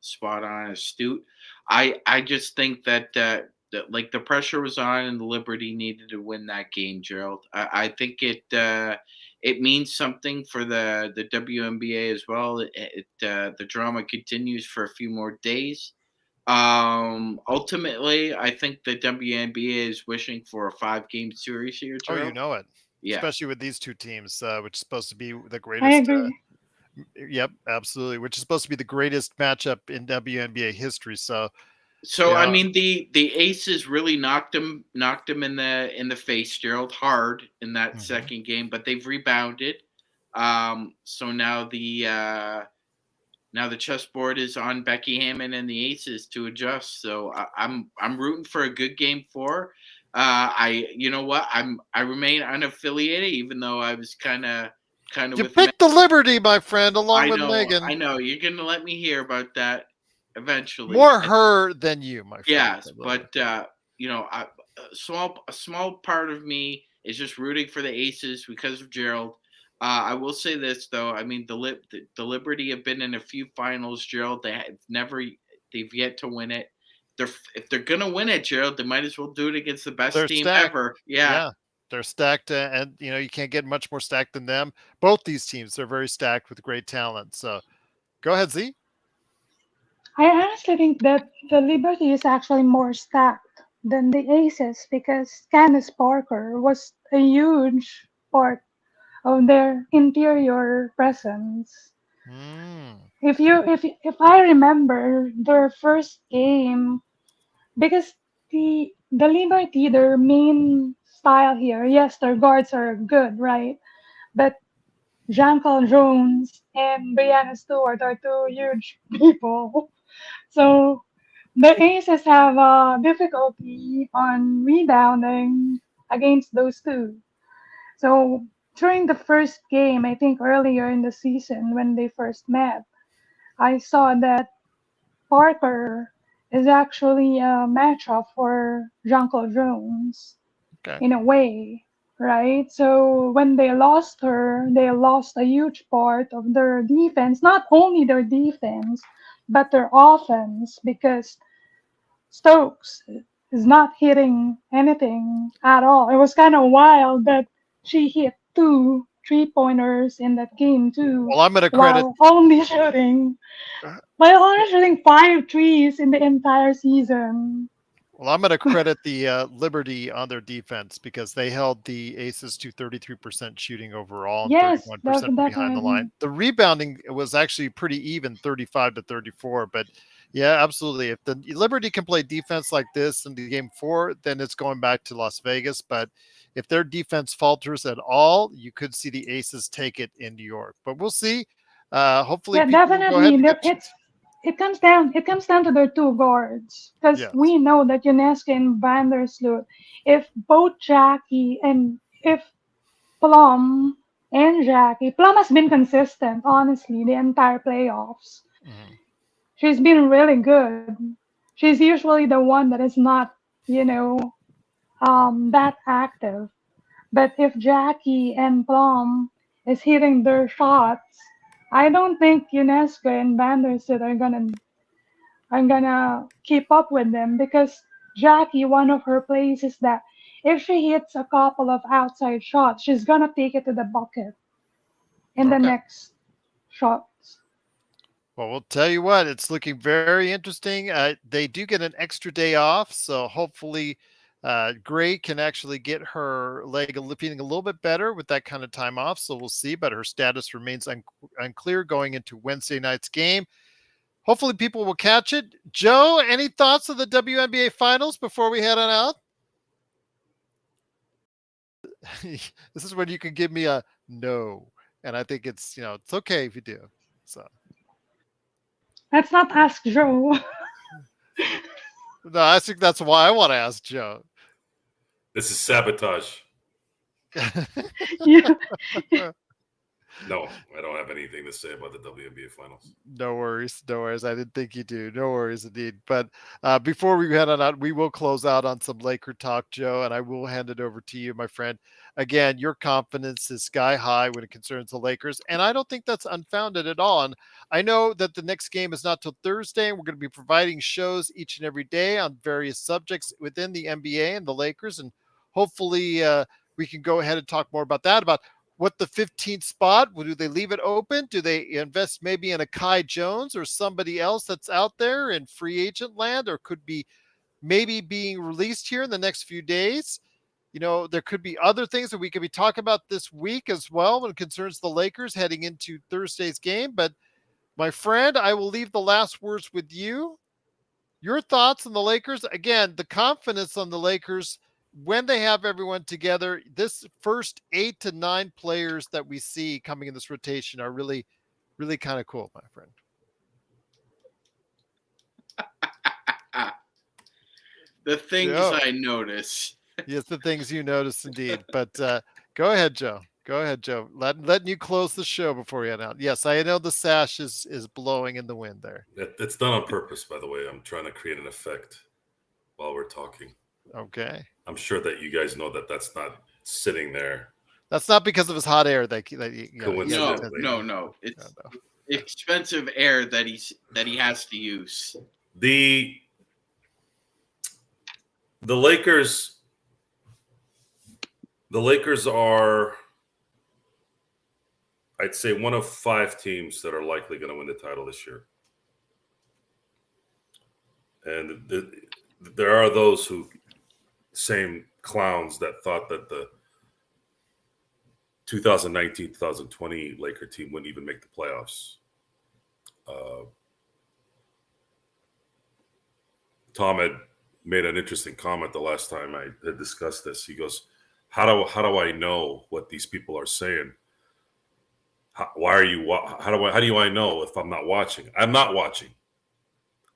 spot on, astute. I just think that like the pressure was on and the Liberty needed to win that game, Gerald. I think it means something for the WNBA as well. The drama continues for a few more days. Ultimately, I think the WNBA is wishing for a 5 game series here, Oh, you Gerald. know it, Yeah. especially with these two teams, which is supposed to be the I greatest. agree. Yep, absolutely. Which is supposed to be the greatest matchup in WNBA history. So, So I yeah. mean the Aces really knocked him in the face, Gerald, hard in that Hmm. second game, but they've rebounded. So now the chessboard is on Becky Hammond and the Aces to adjust. So I'm rooting for a good game four. I you know what I remain unaffiliated, even though I was kind of You with. picked the Liberty, my friend, along with Megan. I know. You're gonna let me hear about that eventually. More her than you, my friend. Yes, but a small part of me is just rooting for the Aces because of Gerald. I will say this though. I mean, the Liberty have been in a few finals, Gerald. They've yet to win it. If they're gonna win it, Gerald, they might as well do it against the best They're team stacked. ever. Yeah. Yeah, they're stacked, and you can't get much more stacked than them. Both these teams, they're very stacked with great talent. So, go ahead, Z. I honestly think that the Liberty is actually more stacked than the Aces because Candace Parker was a huge part of their interior presence. Mm. If I remember their first game, because the the Liberty, their main style here, yes, their guards are good, right? But Jean-Claude Jones and Brianna Stewart are two huge people. So the Aces have difficulty on rebounding against those two. So during the first game, I think earlier in the season when they first met, I saw that Parker is actually a matchup for Jean-Claude Jones Okay. in a way, right? So when they lost her, they lost a huge part of their defense, not only their defense, but their offense because Stokes is not hitting anything at all. It was kind of wild that she hit two 3-pointers in that game too, Well, I'm going to credit. while only shooting five threes in the entire season. Well, I'm going to credit the Liberty on their defense because they held the Aces to 33% shooting overall and Yes, 31% from behind the line. definitely. The rebounding was actually pretty even, 35 to 34. But yeah, absolutely. If the Liberty can play defense like this in the game 4, then it's going back to Las Vegas. But if their defense falters at all, you could see the Aces take it in New York. But we'll see. Hopefully, Yeah, people will go ahead definitely. and get. It comes down to their two guards because Yes. we know that UNESCO and Vandersloot, if both Jackie and if Plum and Jackie, Plum has been consistent, honestly, the entire playoffs. Mhm. She's been really good. She's usually the one that is not, you know, that active. But if Jackie and Plum is hitting their shots, I don't think UNESCO and Vandersit are gonna keep up with them because Jackie, one of her plays is that if she hits a couple of outside shots, she's gonna take it to the bucket in the Okay. next shots. Well, we'll tell you what, it's looking very interesting. They do get an extra day off, so hopefully Gray can actually get her leg feeling a little bit better with that kind of time off. So we'll see, but her status remains unclear going into Wednesday night's game. Hopefully, people will catch it. Joe, any thoughts of the WNBA Finals before we head on out? This is when you can give me a no, and I think it's okay if you do. So. Let's not ask Joe. No, I think that's why I want to ask Joe. This is sabotage. Yeah. No, I don't have anything to say about the WNBA Finals. No worries. No worries. I didn't think you do. No worries indeed. But before we head on out, we will close out on some Laker talk, Joe, and I will hand it over to you, my friend. Again, your confidence is sky high when it concerns the Lakers, and I don't think that's unfounded at all. And I know that the next game is not till Thursday, and we're going to be providing shows each and every day on various subjects within the NBA and the Lakers, and hopefully we can go ahead and talk more about that, about what the 15th spot, do they leave it open? Do they invest maybe in a Kai Jones or somebody else that's out there in free agent land, or could be maybe being released here in the next few days? There could be other things that we could be talking about this week as well when it concerns the Lakers heading into Thursday's game. But my friend, I will leave the last words with you. Your thoughts on the Lakers? Again, the confidence on the Lakers when they have everyone together. This first 8 to 9 players that we see coming in this rotation are really, really kind of cool, my friend. The things Joe. I notice. Yes, the things you notice indeed. But go ahead, Joe. Go ahead, Joe. Letting you close the show before we head out. Yes, I know the sash is blowing in the wind there. That's done on purpose, by the way. I'm trying to create an effect while we're talking. Okay. I'm sure that you guys know that that's not sitting there. That's not because of his hot air that Coincidentally. No. It's expensive air that he has to use. The Lakers are, I'd say, one of 5 teams that are likely going to win the title this year. And there are those same clowns that thought that the 2019-2020 Laker team wouldn't even make the playoffs. Tom had made an interesting comment the last time I had discussed this. He goes, how do I know what these people are saying? How do I know if I'm not watching? I'm not watching.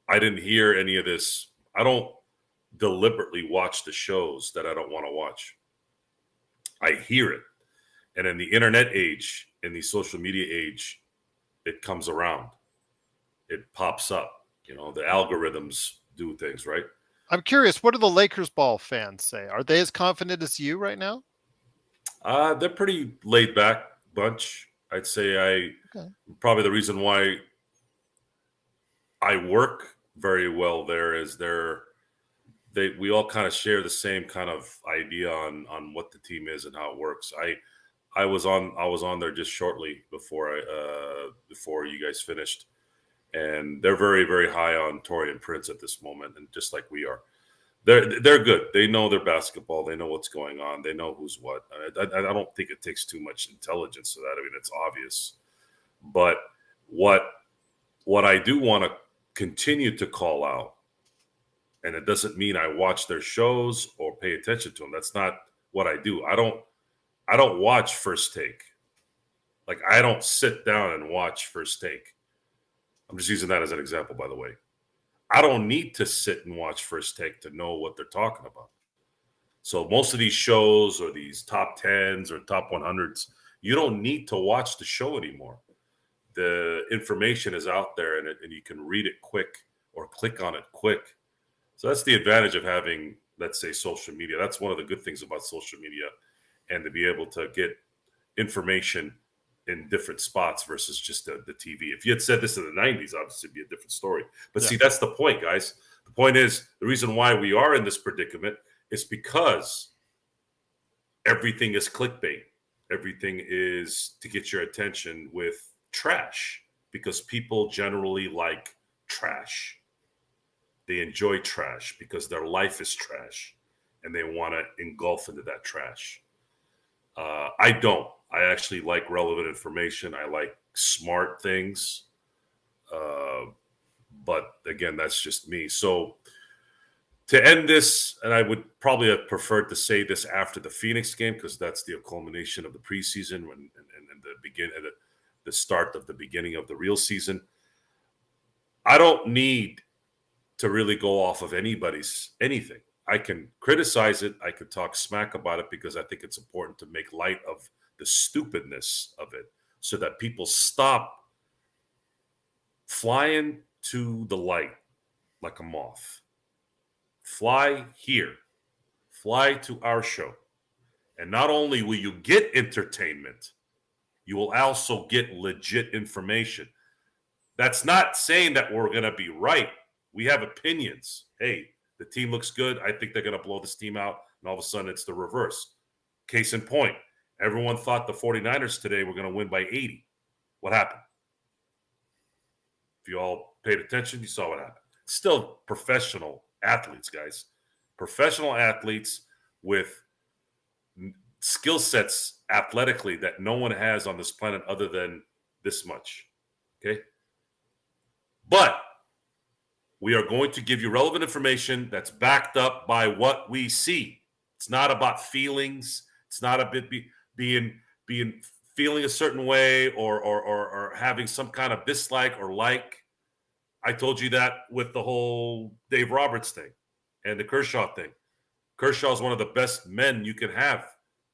I didn't hear any of this. I don't deliberately watch the shows that I don't want to watch. I hear it. And in the internet age, in the social media age, it comes around. It pops up. The algorithms do things, right? I'm curious, what do the Lakers ball fans say? Are they as confident as you right now? They're pretty laid back bunch. I'd say probably the reason why I work very well there is we all kind of share the same kind of idea on what the team is and how it works. I was on there just shortly before you guys finished, and they're very, very high on Taurean Prince at this moment, and just like we are. They're good. They know their basketball. They know what's going on. They know who's what. I don't think it takes too much intelligence to that. I mean, it's obvious. But what I do want to continue to call out, and it doesn't mean I watch their shows or pay attention to them. That's not what I do. I don't watch First Take. Like, I don't sit down and watch First Take. I'm just using that as an example, by the way. I don't need to sit and watch First Take to know what they're talking about. So most of these shows or these top 10s or top 100s, you don't need to watch the show anymore. The information is out there, and you can read it quick or click on it quick. So that's the advantage of having, let's say, social media. That's one of the good things about social media, and to be able to get information in different spots versus just the TV. If you had said this in the 90s, obviously it'd be a different story. But see, that's the point, guys. The point is, the reason why we are in this predicament is because everything is clickbait. Everything is to get your attention with trash, because people generally like trash. They enjoy trash because their life is trash, and they want to engulf into that trash. I don't. I actually like relevant information. I like smart things. But again, that's just me. So to end this, and I would probably have preferred to say this after the Phoenix game, because that's the culmination of the preseason and the start of the beginning of the real season. I don't need to really go off of anything. I can criticize it. I could talk smack about it, because I think it's important to make light of the stupidness of it, so that people stop flying to the light like a moth. Fly here. Fly to our show. And not only will you get entertainment, you will also get legit information. That's not saying that we're going to be right. We have opinions. Hey, the team looks good. I think they're going to blow this team out. And all of a sudden, it's the reverse. Case in point, everyone thought the 49ers today were going to win by 80. What happened? If you all paid attention, you saw what happened. Still professional athletes, guys. Professional athletes with skill sets athletically that no one has on this planet other than this much. Okay? But we are going to give you relevant information that's backed up by what we see. It's not about feelings. It's not a bit being feeling a certain way or having some kind of dislike or like. I told you that with the whole Dave Roberts thing and the Kershaw thing. Kershaw is one of the best men you can have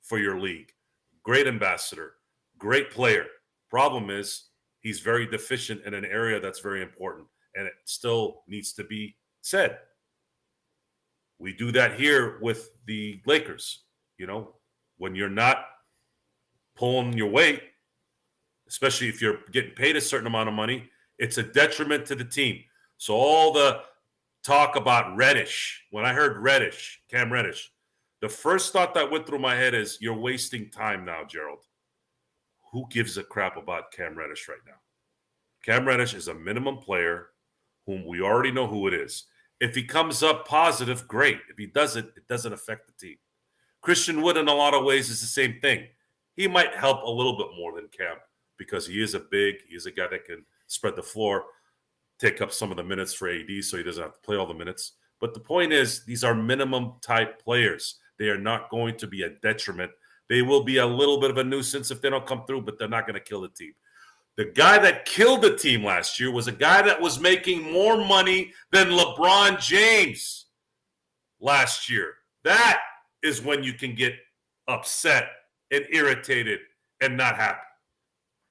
for your league. Great ambassador, great player. Problem is, he's very deficient in an area that's very important, and it still needs to be said. We do that here with the Lakers. When you're not pulling your weight, especially if you're getting paid a certain amount of money, it's a detriment to the team. So all the talk about Reddish, when I heard Reddish, Cam Reddish, the first thought that went through my head is, you're wasting time now, Gerald. Who gives a crap about Cam Reddish right now? Cam Reddish is a minimum player whom we already know who it is. If he comes up positive, great. If he doesn't, it doesn't affect the team. Christian Wood, in a lot of ways, is the same thing. He might help a little bit more than Cam, because he is a guy that can spread the floor, take up some of the minutes for AD, so he doesn't have to play all the minutes. But the point is, these are minimum type players. They are not going to be a detriment. They will be a little bit of a nuisance if they don't come through, but they're not going to kill the team. The guy that killed the team last year was a guy that was making more money than LeBron James last year. That is when you can get upset and irritated and not happy.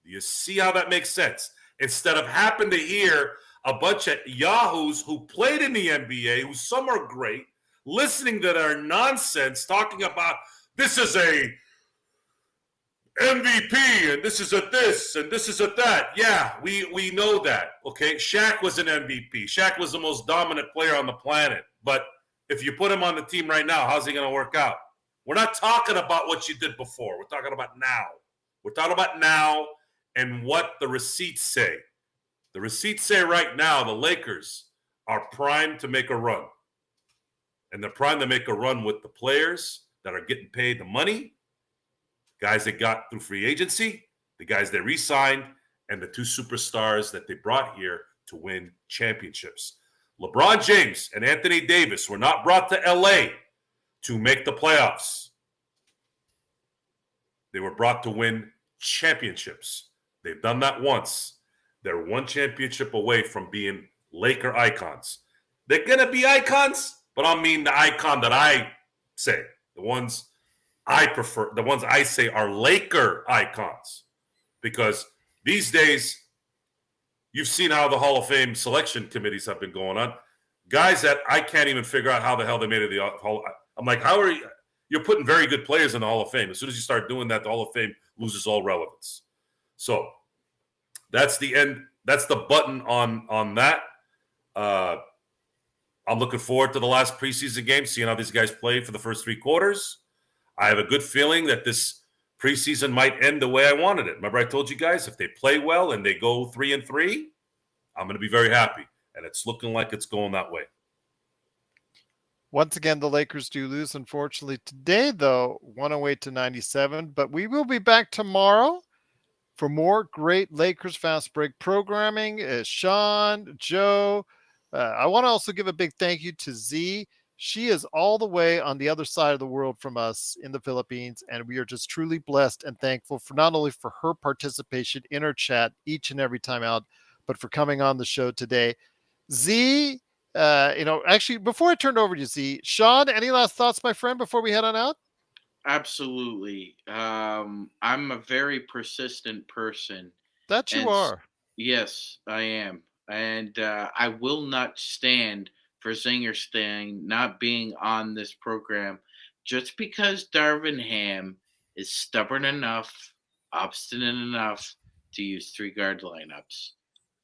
You see how that makes sense? Instead of happen to hear a bunch of yahoos who played in the NBA, who some are great, listening to their nonsense, talking about this is a MVP and this is a this and this is a that. Yeah, we know that. Okay, Shaq was an MVP. Shaq was the most dominant player on the planet. But if you put him on the team right now, how's he going to work out? We're not talking about what you did before. We're talking about now. We're talking about now and what the receipts say. The receipts say right now the Lakers are primed to make a run. And they're primed to make a run with the players that are getting paid the money, guys that got through free agency, the guys they re-signed, and the two superstars that they brought here to win championships. LeBron James and Anthony Davis were not brought to LA to make the playoffs. They were brought to win championships. They've done that once. They're one championship away from being Laker icons. They're going to be icons, but I mean the icon that I say, the ones I prefer, the ones I say are Laker icons. Because these days, you've seen how the Hall of Fame selection committees have been going on. Guys that I can't even figure out how the hell they made it the Hall. I'm like, how are you? You're putting very good players in the Hall of Fame. As soon as you start doing that, the Hall of Fame loses all relevance. So that's the end. That's the button on that. I'm looking forward to the last preseason game, seeing how these guys play for the first three quarters. I have a good feeling that this preseason might end the way I wanted it. Remember I told you guys, if they play well and they go 3-3, I'm going to be very happy. And it's looking like it's going that way. Once again, the Lakers do lose, unfortunately. Today, though, 108-97. But we will be back tomorrow for more great Lakers Fast Break programming. Sean, Joe. I want to also give a big thank you to Z. She is all the way on the other side of the world from us in the Philippines, and we are just truly blessed and thankful for not only for her participation in our chat each and every time out, but for coming on the show today. Z, actually, before I turn it over to Z, Sean, any last thoughts, my friend, before we head on out? Absolutely. I'm a very persistent person. That you are. Yes, I am. And I will not stand for Zangerstein not being on this program just because Darvin Ham is stubborn enough, obstinate enough to use 3-guard lineups.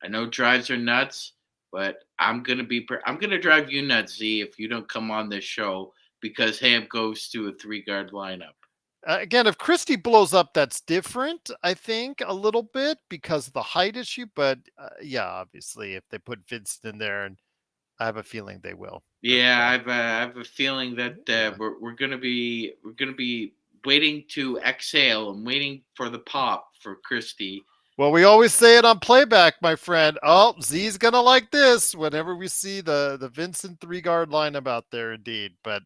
I know drives are nuts, but I'm gonna drive you nuts, Z, if you don't come on this show because Ham goes to a 3-guard lineup. Again, if Christie blows up, that's different, I think, a little bit because of the height issue. But yeah, obviously, if they put Vincent in there, and I have a feeling they will. Yeah, I have a feeling that we're gonna be waiting to exhale and waiting for the pop for Christie. Well, we always say it on playback, my friend. Oh, Z's gonna like this whenever we see the Vincent 3-guard lineup out there, indeed. But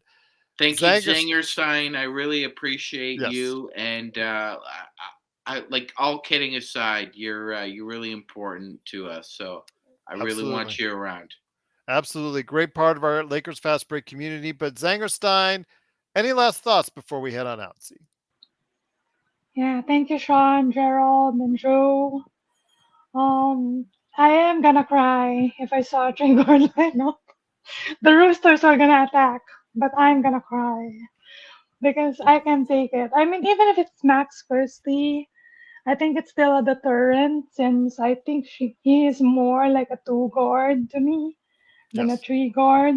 thank you, Zangerstein. I really appreciate you, and I like, all kidding aside, you're really important to us. So I really want you around. Absolutely, great part of our Lakers Fast Break community. But Zangerstein, any last thoughts before we head on out? Z? Yeah, thank you, Sean, Gerald, and Joe. I am gonna cry if I saw a 3-guard lineup. The Roosters are gonna attack, but I'm gonna cry because I can take it. I mean, even if it's Max Christie, I think it's still a deterrent since I think he is more like a 2-guard to me than a 3-guard.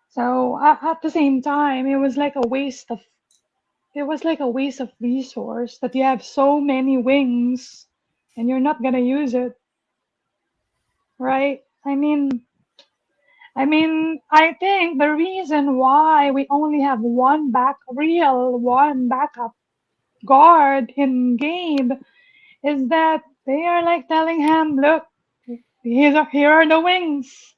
So at the same time, it was like a waste of resource that you have so many wings and you're not gonna use it, right? I think the reason why we only have one backup guard in Gabe is that they are like telling him, look, here are the wings.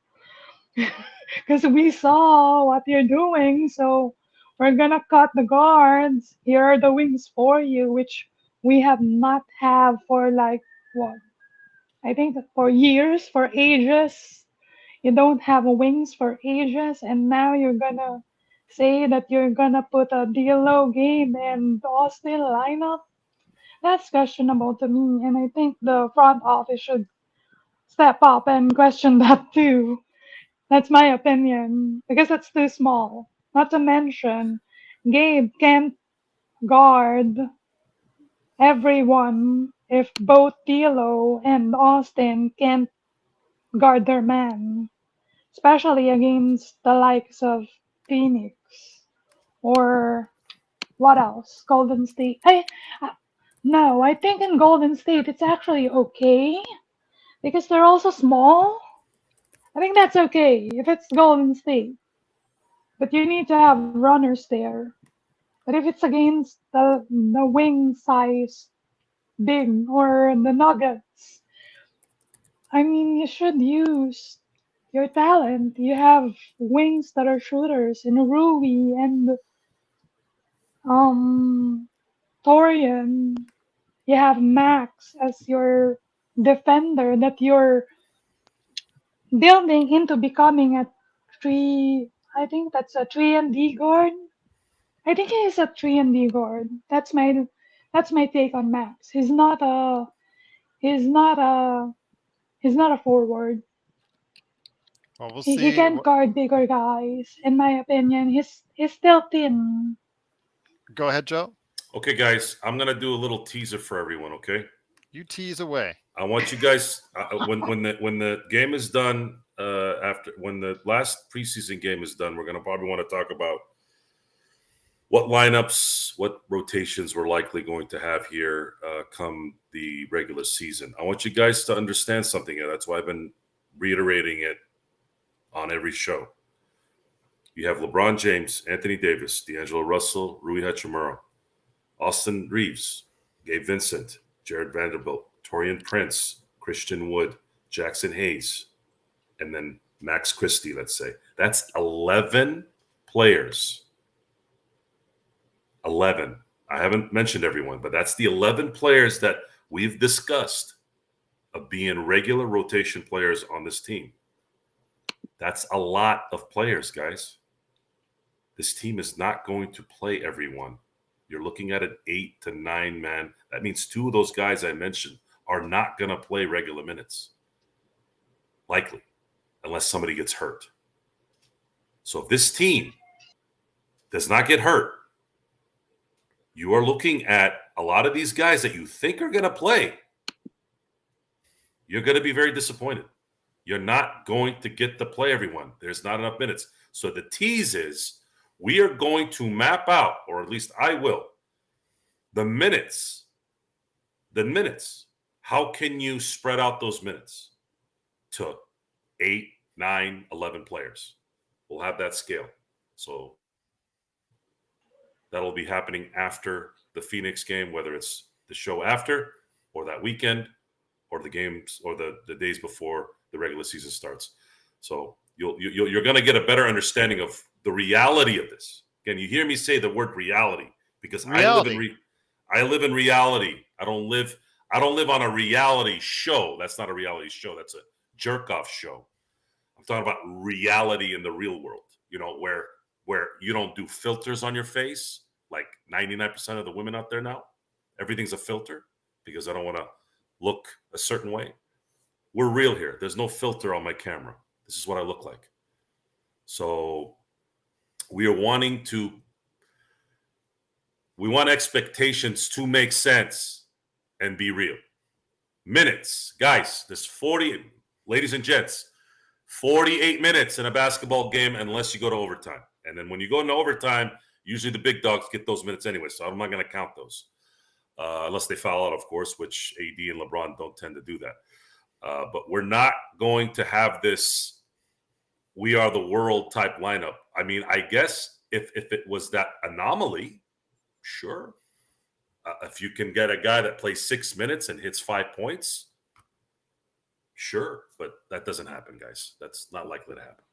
because we saw what you're doing. So we're gonna cut the guards. Here are the wings for you, which we have not have for like what? I think that for years, for ages. You don't have wings for ages, and now you're gonna say that you're gonna put a D'Lo game and Austin lineup. That's questionable to me, and I think the front office should step up and question that too. That's my opinion, because that's too small. Not to mention, Gabe can't guard everyone if both D'Lo and Austin can't guard their man, especially against the likes of Phoenix or what else? Golden State. No, I think in Golden State it's actually okay because they're also small. I think that's okay if it's Golden State, but you need to have runners there. But if it's against the wing size big or the Nuggets, I mean you should use your talent. You have wings that are shooters in Rui and um Taurean. You have Max as your defender that you're building into becoming a three. I think that's a 3 and D guard. I think he is a 3 and D guard. That's my take on Max. He's not a he's not a forward. Well, we'll He see. can't guard bigger guys. In my opinion, he's still thin. Go ahead, Joe. Okay, guys, I'm gonna do a little teaser for everyone. Okay, You tease away. I want you guys when the game is done, after when the last preseason game is done, we're gonna probably want to talk about what lineups, what rotations we're likely going to have here come the regular season. I want you guys to understand something here. That's why I've been reiterating it on every show. You have LeBron James, Anthony Davis, D'Angelo Russell, Rui Hachimura, Austin Reeves, Gabe Vincent, Jared Vanderbilt, Taurean Prince, Christian Wood, Jackson Hayes, and then Max Christie, let's say. That's 11 players. 11. I haven't mentioned everyone, but that's the 11 players that we've discussed of being regular rotation players on this team. That's a lot of players, guys. This team is not going to play everyone. You're looking at an 8 to 9 man. That means two of those guys I mentioned are not going to play regular minutes. Likely, unless somebody gets hurt. So if this team does not get hurt, you are looking at a lot of these guys that you think are going to play. You're going to be very disappointed. You're not going to get to play everyone. There's not enough minutes. So the tease is we are going to map out, or at least I will, the minutes. The minutes. How can you spread out those minutes to 8, 9, 11 players? We'll have that scale. So that'll be happening after the Phoenix game, whether it's the show after or that weekend or the games or the days before the regular season starts. So you're going to get a better understanding of the reality of this. Again, you hear me say the word reality because Reality. I live in reality. I don't live on a reality show. That's not a reality show. That's a jerk off show. I'm talking about reality in the real world, where you don't do filters on your face like 99% of the women out there now. Everything's a filter because I don't want to look a certain way. We're real here. There's no filter on my camera. This is what I look like. So we want expectations to make sense and be real. Minutes. Guys, there's 40, ladies and gents, 48 minutes in a basketball game unless you go to overtime. And then when you go into overtime, usually the big dogs get those minutes anyway, so I'm not going to count those. Unless they foul out, of course, which AD and LeBron don't tend to do that. But we're not going to have this we are the world type lineup. I mean, I guess if it was that anomaly, sure. If you can get a guy that plays 6 minutes and hits 5 points, sure. But that doesn't happen, guys. That's not likely to happen.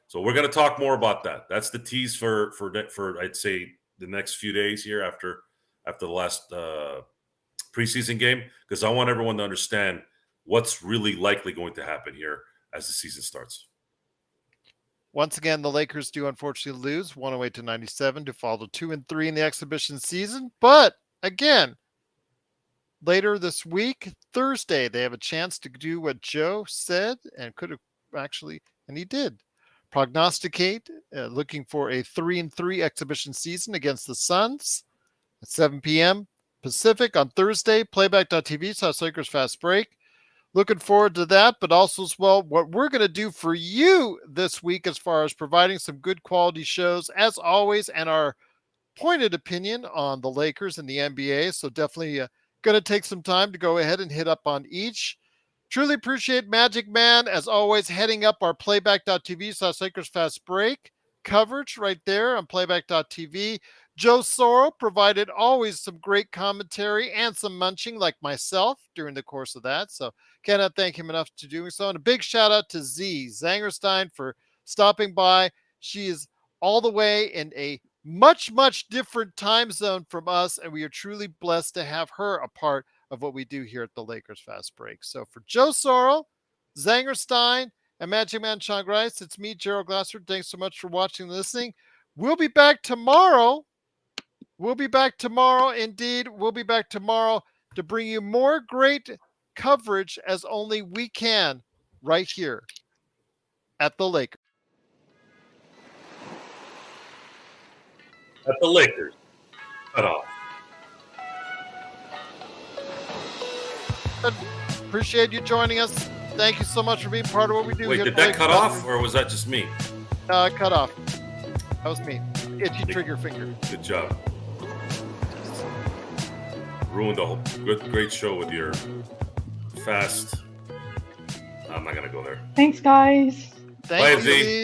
So we're going to talk more about that. That's the tease for I'd say the next few days here after the last preseason game, because I want everyone to understand what's really likely going to happen here as the season starts. Once again, the Lakers do unfortunately lose 108-97 to fall to 2-3 in the exhibition season. But again, later this week, Thursday, they have a chance to do what Joe said and could have actually, and he did, prognosticate, looking for a 3-3 exhibition season against the Suns at 7 p.m. Pacific on Thursday. Playback.tv/Lakers Fast Break. Looking forward to that, but also as well, what we're going to do for you this week as far as providing some good quality shows, as always, and our pointed opinion on the Lakers and the NBA. So definitely going to take some time to go ahead and hit up on each. Truly appreciate Magic Man, as always, heading up our playback.tv/Lakers Fast Break coverage right there on playback.tv. Joe Soro provided always some great commentary and some munching like myself during the course of that. So cannot thank him enough to doing so. And a big shout out to Zangerstein for stopping by. She is all the way in a much, much different time zone from us, and we are truly blessed to have her a part of what we do here at the Lakers Fast Break. So for Joe Soro, Zangerstein, and Magic Man Sean Grice, it's me, Gerald Glassford. Thanks so much for watching and listening. We'll be back tomorrow. Indeed. We'll be back tomorrow to bring you more great coverage as only we can right here at the Lakers. At the Lakers. Cut off. Appreciate you joining us. Thank you so much for being part of what we do. Wait, here did at the that Lakers cut Fast off, or was that just me? Cut off. That was me. Itchy trigger finger. Good job. Ruined a whole great show with your fast. I'm not gonna go there. Thanks, guys. Thank Bye, you. Z.